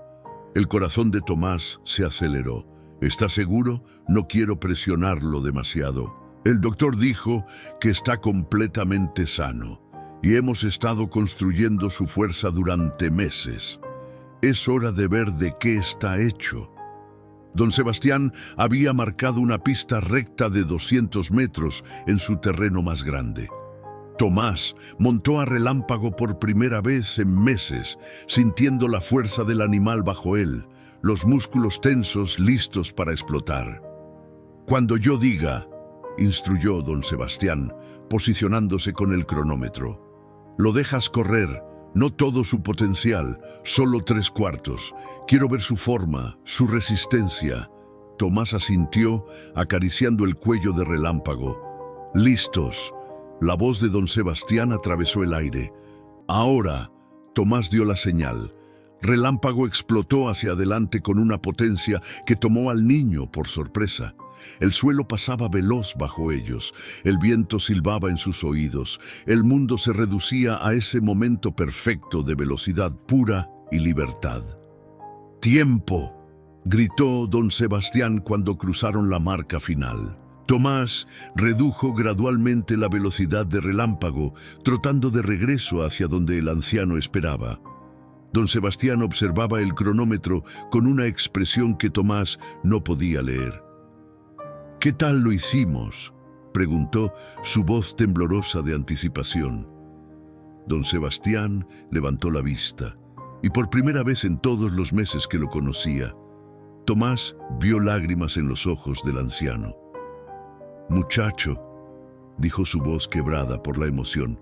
El corazón de Tomás se aceleró. ¿Está seguro? No quiero presionarlo demasiado. El doctor dijo que está completamente sano y hemos estado construyendo su fuerza durante meses. Es hora de ver de qué está hecho. Don Sebastián había marcado una pista recta de 200 metros en su terreno más grande. Tomás montó a Relámpago por primera vez en meses, sintiendo la fuerza del animal bajo él, los músculos tensos listos para explotar. «Cuando yo diga», instruyó don Sebastián, posicionándose con el cronómetro. «Lo dejas correr, no todo su potencial, solo 3/4. Quiero ver su forma, su resistencia». Tomás asintió, acariciando el cuello de Relámpago. «Listos». La voz de don Sebastián atravesó el aire. «Ahora», Tomás dio la señal. Relámpago explotó hacia adelante con una potencia que tomó al niño por sorpresa. El suelo pasaba veloz bajo ellos, el viento silbaba en sus oídos, el mundo se reducía a ese momento perfecto de velocidad pura y libertad. «¡Tiempo!», gritó don Sebastián cuando cruzaron la marca final. Tomás redujo gradualmente la velocidad de Relámpago, trotando de regreso hacia donde el anciano esperaba. Don Sebastián observaba el cronómetro con una expresión que Tomás no podía leer. «¿Qué tal lo hicimos?», preguntó, su voz temblorosa de anticipación. Don Sebastián levantó la vista, y por primera vez en todos los meses que lo conocía, Tomás vio lágrimas en los ojos del anciano. «Muchacho», dijo su voz quebrada por la emoción,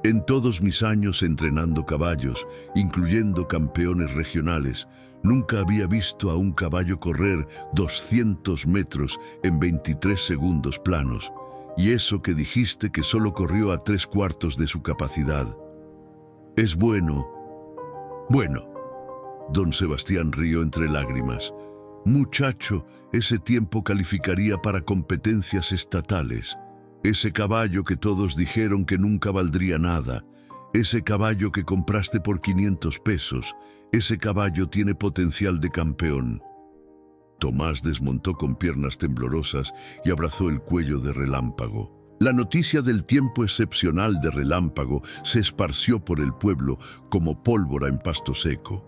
«en todos mis años entrenando caballos, incluyendo campeones regionales, nunca había visto a un caballo correr 200 metros en 23 segundos planos, y eso que dijiste que solo corrió a 3/4 de su capacidad. Es bueno». «Bueno», don Sebastián rió entre lágrimas. «Muchacho, ese tiempo calificaría para competencias estatales. Ese caballo que todos dijeron que nunca valdría nada, ese caballo que compraste por 500 pesos, ese caballo tiene potencial de campeón». Tomás desmontó con piernas temblorosas y abrazó el cuello de Relámpago. La noticia del tiempo excepcional de Relámpago se esparció por el pueblo como pólvora en pasto seco.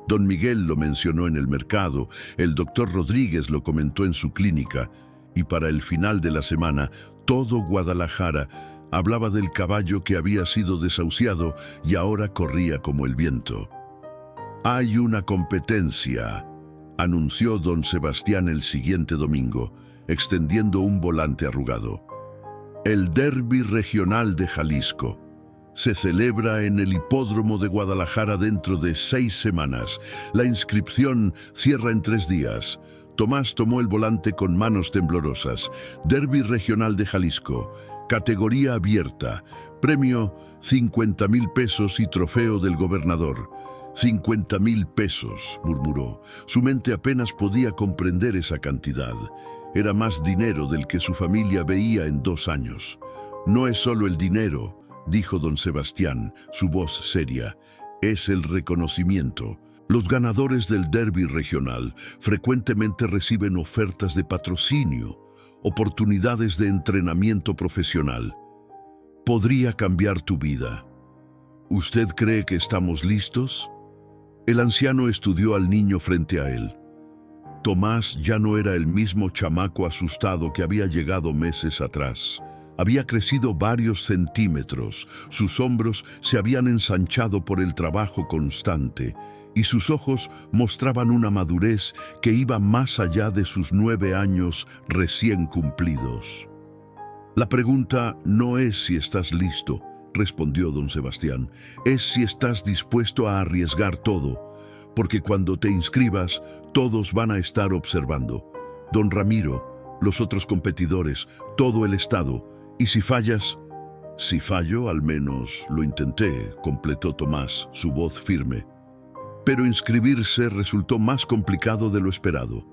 Don Miguel lo mencionó en el mercado, el doctor Rodríguez lo comentó en su clínica, y para el final de la semana, todo Guadalajara hablaba del caballo que había sido desahuciado y ahora corría como el viento. «Hay una competencia», anunció don Sebastián el siguiente domingo, extendiendo un volante arrugado. «El Derby Regional de Jalisco. Se celebra en el Hipódromo de Guadalajara dentro de 6 semanas. La inscripción cierra en 3 días. Tomás tomó el volante con manos temblorosas. Derby Regional de Jalisco. Categoría abierta. Premio 50,000 pesos y trofeo del gobernador. 50,000 pesos, murmuró. Su mente apenas podía comprender esa cantidad. Era más dinero del que su familia veía en 2 años. «No es solo el dinero», dijo don Sebastián, su voz seria. «Es el reconocimiento. Los ganadores del derbi regional frecuentemente reciben ofertas de patrocinio, oportunidades de entrenamiento profesional. Podría cambiar tu vida. ¿Usted cree que estamos listos?». El anciano estudió al niño frente a él. Tomás ya no era el mismo chamaco asustado que había llegado meses atrás. Había crecido varios centímetros, sus hombros se habían ensanchado por el trabajo constante y sus ojos mostraban una madurez que iba más allá de sus 9 años recién cumplidos. «La pregunta no es si estás listo», respondió don Sebastián, «es si estás dispuesto a arriesgar todo, porque cuando te inscribas, todos van a estar observando. Don Ramiro, los otros competidores, todo el estado. Y si fallas...». «Si fallo, al menos lo intenté», completó Tomás, su voz firme. Pero inscribirse resultó más complicado de lo esperado.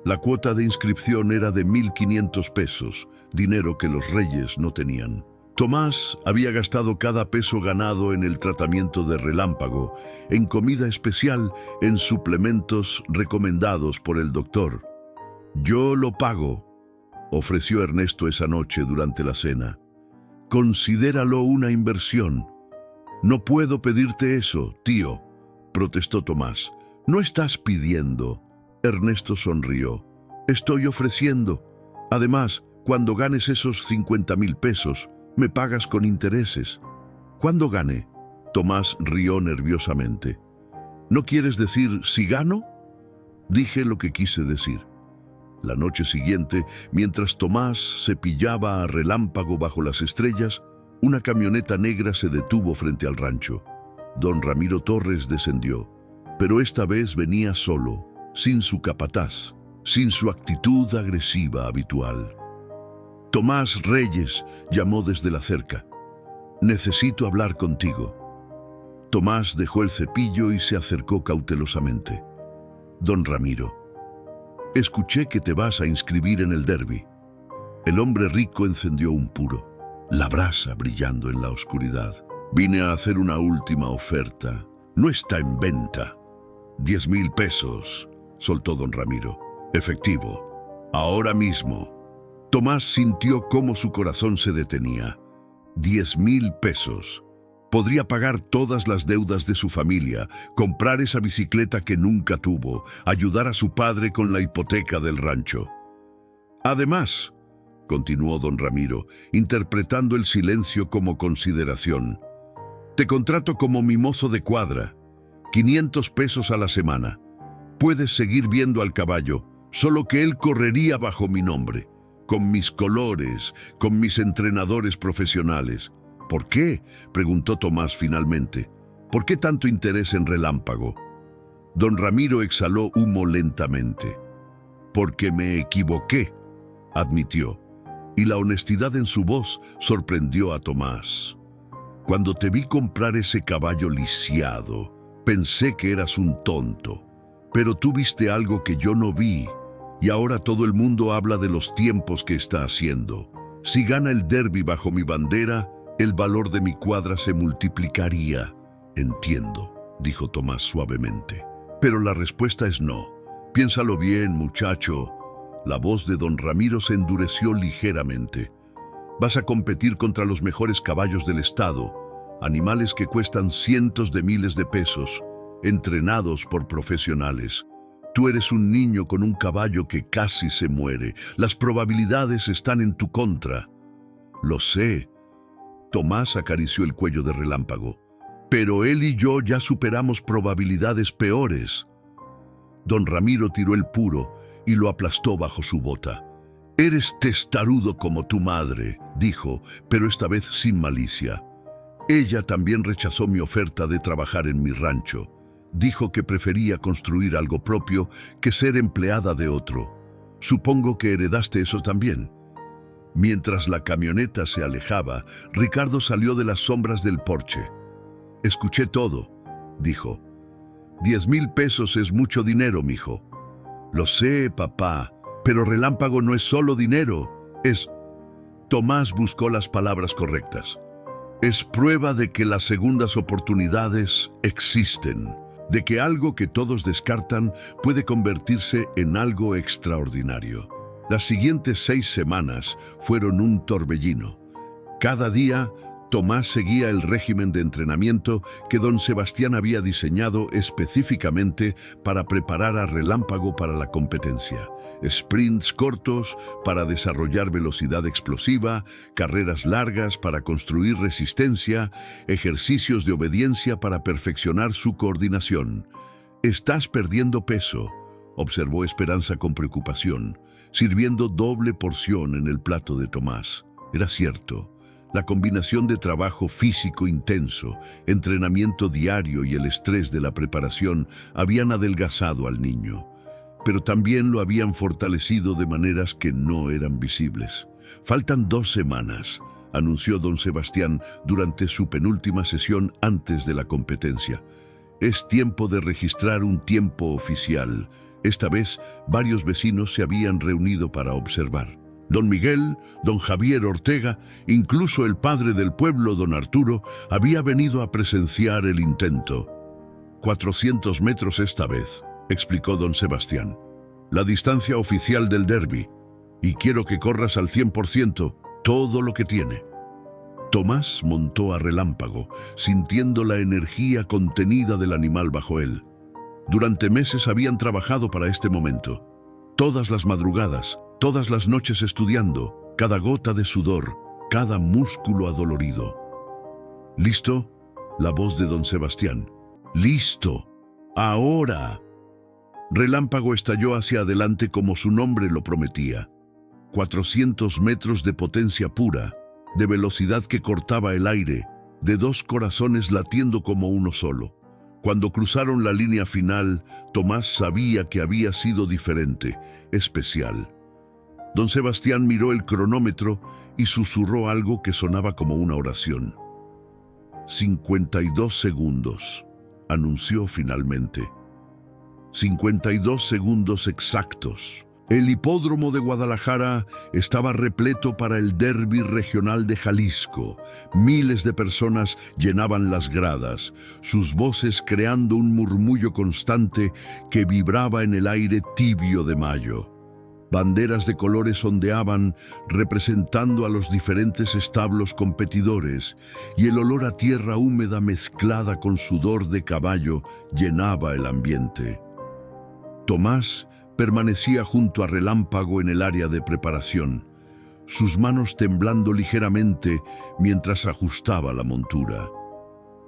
La cuota de inscripción era de 1,500 pesos, dinero que los reyes no tenían. Tomás había gastado cada peso ganado en el tratamiento de relámpago, en comida especial, en suplementos recomendados por el doctor. «Yo lo pago», ofreció Ernesto esa noche durante la cena. «Considéralo una inversión». «No puedo pedirte eso, tío», protestó Tomás. «No estás pidiendo». Ernesto sonrió. «Estoy ofreciendo. Además, cuando ganes esos 50.000 pesos, me pagas con intereses». «¿Cuándo gane?». Tomás rió nerviosamente. «¿No quieres decir si gano?». Dije lo que quise decir. La noche siguiente, mientras Tomás cepillaba a relámpago bajo las estrellas, una camioneta negra se detuvo frente al rancho. Don Ramiro Torres descendió, pero esta vez venía solo, sin su capataz, sin su actitud agresiva habitual. «Tomás Reyes», llamó desde la cerca. «Necesito hablar contigo». Tomás dejó el cepillo y se acercó cautelosamente. «Don Ramiro, escuché que te vas a inscribir en el derbi». El hombre rico encendió un puro, la brasa brillando en la oscuridad. «Vine a hacer una última oferta. No está en venta». 10.000 pesos, soltó don Ramiro. «Efectivo. Ahora mismo». Tomás sintió cómo su corazón se detenía. 10.000 pesos. Podría pagar todas las deudas de su familia, comprar esa bicicleta que nunca tuvo, ayudar a su padre con la hipoteca del rancho. «Además», continuó don Ramiro, interpretando el silencio como consideración, «te contrato como mi mozo de cuadra, 500 pesos a la semana. Puedes seguir viendo al caballo, solo que él correría bajo mi nombre, con mis colores, con mis entrenadores profesionales». «¿Por qué?», preguntó Tomás finalmente. «¿Por qué tanto interés en relámpago?». Don Ramiro exhaló humo lentamente. «Porque me equivoqué», admitió, y la honestidad en su voz sorprendió a Tomás. «Cuando te vi comprar ese caballo lisiado, pensé que eras un tonto, pero tú viste algo que yo no vi, y ahora todo el mundo habla de los tiempos que está haciendo. Si gana el derbi bajo mi bandera, el valor de mi cuadra se multiplicaría». «Entiendo», dijo Tomás suavemente. «Pero la respuesta es no. Piénsalo bien, muchacho». La voz de don Ramiro se endureció ligeramente. «Vas a competir contra los mejores caballos del estado, animales que cuestan cientos de miles de pesos, entrenados por profesionales. Tú eres un niño con un caballo que casi se muere. Las probabilidades están en tu contra». «Lo sé». Tomás acarició el cuello de Relámpago. «Pero él y yo ya superamos probabilidades peores». Don Ramiro tiró el puro y lo aplastó bajo su bota. «Eres testarudo como tu madre», dijo, pero esta vez sin malicia. «Ella también rechazó mi oferta de trabajar en mi rancho. Dijo que prefería construir algo propio que ser empleada de otro. Supongo que heredaste eso también». Mientras la camioneta se alejaba, Ricardo salió de las sombras del porche. «Escuché todo», dijo. 10.000 pesos es mucho dinero, mijo». «Lo sé, papá, pero Relámpago no es solo dinero, es...». Tomás buscó las palabras correctas. «Es prueba de que las segundas oportunidades existen, de que algo que todos descartan puede convertirse en algo extraordinario». Las siguientes 6 semanas fueron un torbellino. Cada día, Tomás seguía el régimen de entrenamiento que don Sebastián había diseñado específicamente para preparar a Relámpago para la competencia. Sprints cortos para desarrollar velocidad explosiva, carreras largas para construir resistencia, ejercicios de obediencia para perfeccionar su coordinación. «Estás perdiendo peso», observó Esperanza con preocupación, sirviendo doble porción en el plato de Tomás. Era cierto. La combinación de trabajo físico intenso, entrenamiento diario y el estrés de la preparación habían adelgazado al niño, pero también lo habían fortalecido de maneras que no eran visibles. «Faltan 2 semanas», anunció don Sebastián durante su penúltima sesión antes de la competencia. «Es tiempo de registrar un tiempo oficial». Esta vez, varios vecinos se habían reunido para observar. Don Miguel, don Javier Ortega, incluso el padre del pueblo, don Arturo, había venido a presenciar el intento. 400 metros esta vez, explicó don Sebastián. La distancia oficial del derbi. Y quiero que corras al 100%, todo lo que tiene. Tomás montó a relámpago, sintiendo la energía contenida del animal bajo él. Durante meses habían trabajado para este momento. Todas las madrugadas, todas las noches estudiando, cada gota de sudor, cada músculo adolorido. ¿Listo? La voz de don Sebastián. ¡Listo! ¡Ahora! Relámpago estalló hacia adelante como su nombre lo prometía. 400 metros de potencia pura, de velocidad que cortaba el aire, de dos corazones latiendo como uno solo. Cuando cruzaron la línea final, Tomás sabía que había sido diferente, especial. Don Sebastián miró el cronómetro y susurró algo que sonaba como una oración. 52 segundos, anunció finalmente. 52 segundos exactos. El hipódromo de Guadalajara estaba repleto para el derbi regional de Jalisco. Miles de personas llenaban las gradas, sus voces creando un murmullo constante que vibraba en el aire tibio de mayo. Banderas de colores ondeaban, representando a los diferentes establos competidores, y el olor a tierra húmeda mezclada con sudor de caballo llenaba el ambiente. Tomás permanecía junto a Relámpago en el área de preparación, sus manos temblando ligeramente mientras ajustaba la montura.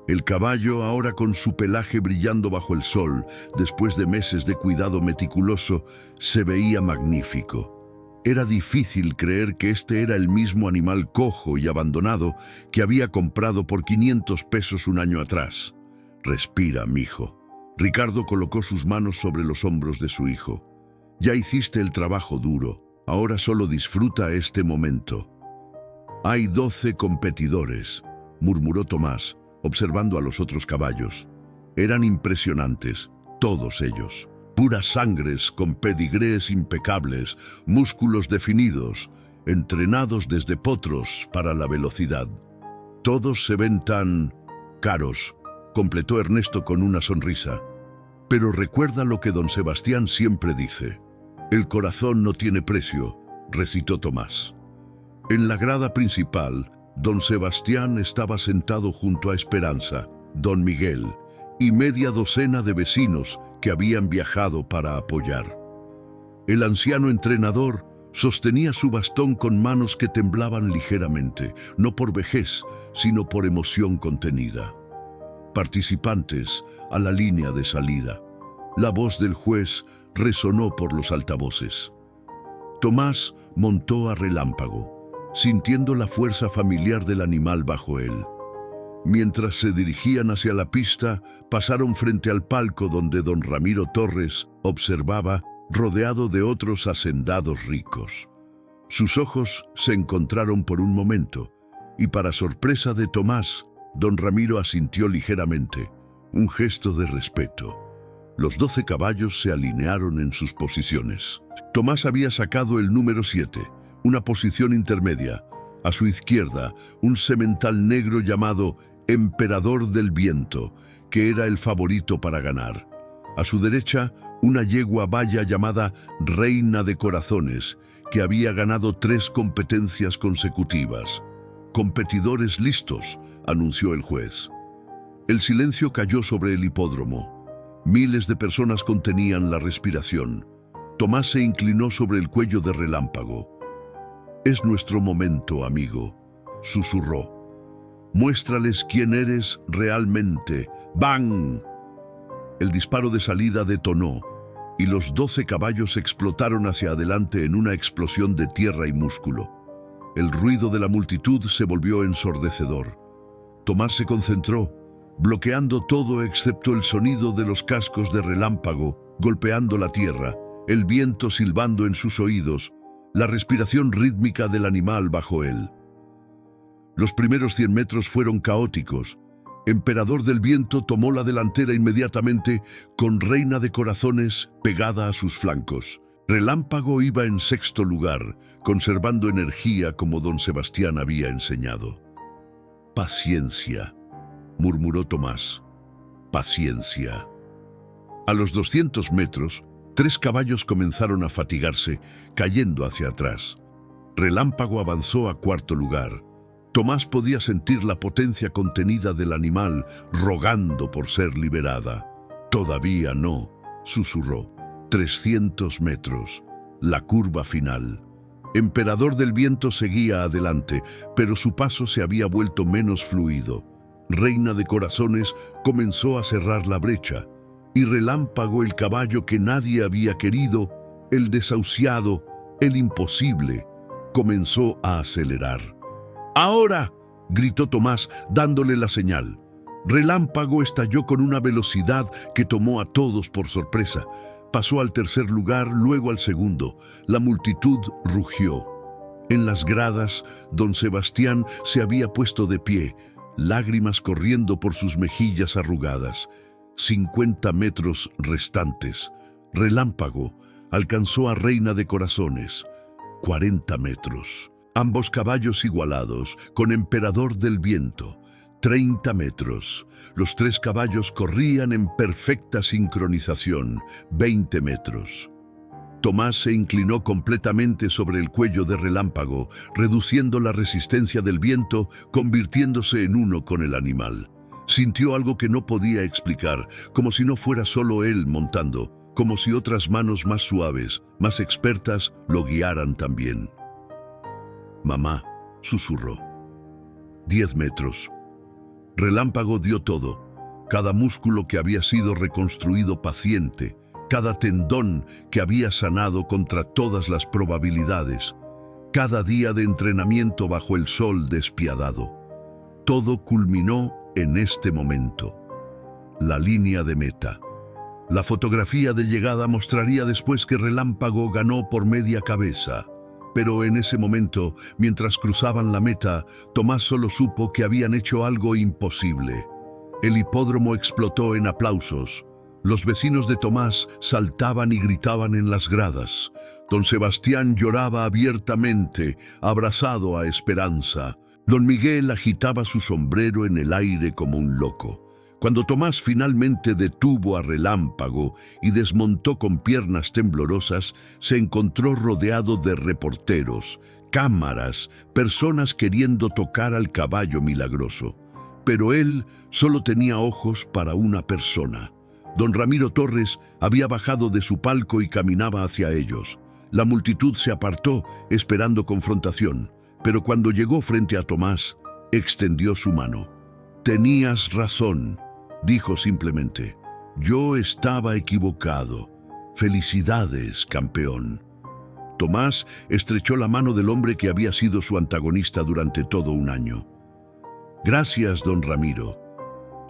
El caballo, ahora con su pelaje brillando bajo el sol, después de meses de cuidado meticuloso, se veía magnífico. Era difícil creer que este era el mismo animal cojo y abandonado que había comprado por 500 pesos un año atrás. «Respira, mijo». Ricardo colocó sus manos sobre los hombros de su hijo. «Ya hiciste el trabajo duro, ahora solo disfruta este momento». «Hay 12 competidores», murmuró Tomás, observando a los otros caballos. Eran impresionantes, todos ellos. Puras sangres con pedigrés impecables, músculos definidos, entrenados desde potros para la velocidad. «Todos se ven tan caros», completó Ernesto con una sonrisa. «Pero recuerda lo que don Sebastián siempre dice. El corazón no tiene precio», recitó Tomás. En la grada principal, don Sebastián estaba sentado junto a Esperanza, don Miguel y media docena de vecinos que habían viajado para apoyar. El anciano entrenador sostenía su bastón con manos que temblaban ligeramente, no por vejez, sino por emoción contenida. Participantes a la línea de salida. La voz del juez resonó por los altavoces. Tomás montó a Relámpago, sintiendo la fuerza familiar del animal bajo él. Mientras se dirigían hacia la pista, pasaron frente al palco donde don Ramiro Torres observaba, rodeado de otros hacendados ricos. Sus ojos se encontraron por un momento, y para sorpresa de Tomás, don Ramiro asintió ligeramente, un gesto de respeto. Los 12 caballos se alinearon en sus posiciones. Tomás había sacado el número 7, una posición intermedia. A su izquierda, un semental negro llamado Emperador del Viento, que era el favorito para ganar. A su derecha, una yegua baya llamada Reina de Corazones, que había ganado 3 competencias consecutivas. «Competidores listos», anunció el juez. El silencio cayó sobre el hipódromo. Miles de personas contenían la respiración. Tomás se inclinó sobre el cuello de Relámpago. «Es nuestro momento, amigo», susurró. «Muéstrales quién eres realmente». ¡Bang! El disparo de salida detonó, y los 12 caballos explotaron hacia adelante en una explosión de tierra y músculo. El ruido de la multitud se volvió ensordecedor. Tomás se concentró, bloqueando todo excepto el sonido de los cascos de Relámpago golpeando la tierra, el viento silbando en sus oídos, la respiración rítmica del animal bajo él. Los primeros 100 metros fueron caóticos. Emperador del Viento tomó la delantera inmediatamente con Reina de Corazones pegada a sus flancos. Relámpago iba en sexto lugar, conservando energía como don Sebastián había enseñado. «Paciencia», murmuró Tomás. «Paciencia». A los 200 metros, 3 caballos comenzaron a fatigarse, cayendo hacia atrás. Relámpago avanzó a cuarto lugar. Tomás podía sentir la potencia contenida del animal rogando por ser liberada. «Todavía no», susurró. 300 metros, la curva final. Emperador del Viento seguía adelante, pero su paso se había vuelto menos fluido. Reina de Corazones comenzó a cerrar la brecha, y Relámpago, el caballo que nadie había querido, el desahuciado, el imposible, comenzó a acelerar. «¡Ahora!», gritó Tomás, dándole la señal. Relámpago estalló con una velocidad que tomó a todos por sorpresa. Pasó al tercer lugar, luego al segundo. La multitud rugió. En las gradas, don Sebastián se había puesto de pie, lágrimas corriendo por sus mejillas arrugadas. 50 metros restantes. Relámpago alcanzó a Reina de Corazones. 40 metros. Ambos caballos igualados, con Emperador del Viento. 30 metros. Los 3 caballos corrían en perfecta sincronización. 20 metros. Tomás se inclinó completamente sobre el cuello de Relámpago, reduciendo la resistencia del viento, convirtiéndose en uno con el animal. Sintió algo que no podía explicar, como si no fuera solo él montando, como si otras manos más suaves, más expertas, lo guiaran también. «Mamá», susurró. 10 metros. Relámpago dio todo, cada músculo que había sido reconstruido paciente, cada tendón que había sanado contra todas las probabilidades, cada día de entrenamiento bajo el sol despiadado. Todo culminó en este momento. La línea de meta. La fotografía de llegada mostraría después que Relámpago ganó por media cabeza. Pero en ese momento, mientras cruzaban la meta, Tomás solo supo que habían hecho algo imposible. El hipódromo explotó en aplausos. Los vecinos de Tomás saltaban y gritaban en las gradas. Don Sebastián lloraba abiertamente, abrazado a Esperanza. Don Miguel agitaba su sombrero en el aire como un loco. Cuando Tomás finalmente detuvo a Relámpago y desmontó con piernas temblorosas, se encontró rodeado de reporteros, cámaras, personas queriendo tocar al caballo milagroso. Pero él solo tenía ojos para una persona. Don Ramiro Torres había bajado de su palco y caminaba hacia ellos. La multitud se apartó, esperando confrontación, pero cuando llegó frente a Tomás, extendió su mano. «Tenías razón», dijo simplemente. «Yo estaba equivocado. Felicidades, campeón». Tomás estrechó la mano del hombre que había sido su antagonista durante todo un año. «Gracias, don Ramiro».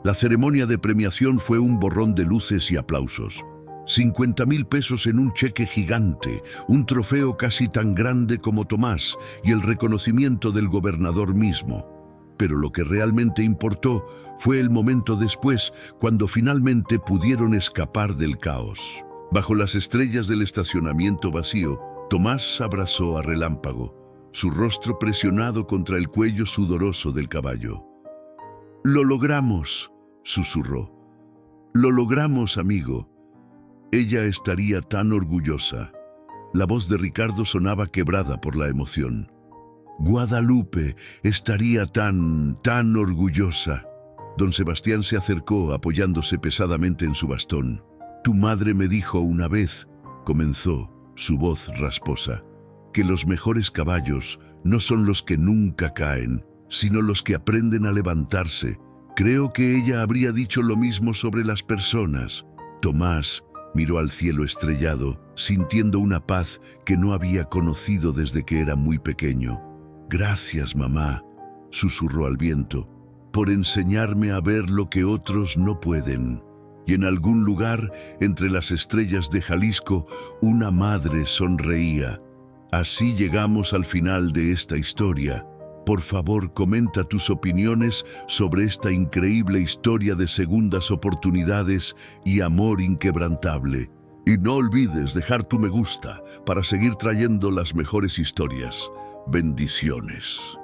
La ceremonia de premiación fue un borrón de luces y aplausos. 50,000 pesos en un cheque gigante, un trofeo casi tan grande como Tomás y el reconocimiento del gobernador mismo. Pero lo que realmente importó fue el momento después, cuando finalmente pudieron escapar del caos. Bajo las estrellas del estacionamiento vacío, Tomás abrazó a Relámpago, su rostro presionado contra el cuello sudoroso del caballo. «Lo logramos», susurró. «Lo logramos, amigo». Ella estaría tan orgullosa. La voz de Ricardo sonaba quebrada por la emoción. «Guadalupe estaría tan orgullosa». Don Sebastián se acercó apoyándose pesadamente en su bastón. «Tu madre me dijo una vez», comenzó, su voz rasposa, «que los mejores caballos no son los que nunca caen, sino los que aprenden a levantarse. Creo que ella habría dicho lo mismo sobre las personas». Tomás miró al cielo estrellado, sintiendo una paz que no había conocido desde que era muy pequeño. «Gracias, mamá», susurró al viento, «por enseñarme a ver lo que otros no pueden». Y en algún lugar, entre las estrellas de Jalisco, una madre sonreía. Así llegamos al final de esta historia. Por favor, comenta tus opiniones sobre esta increíble historia de segundas oportunidades y amor inquebrantable. Y no olvides dejar tu me gusta para seguir trayendo las mejores historias. Bendiciones.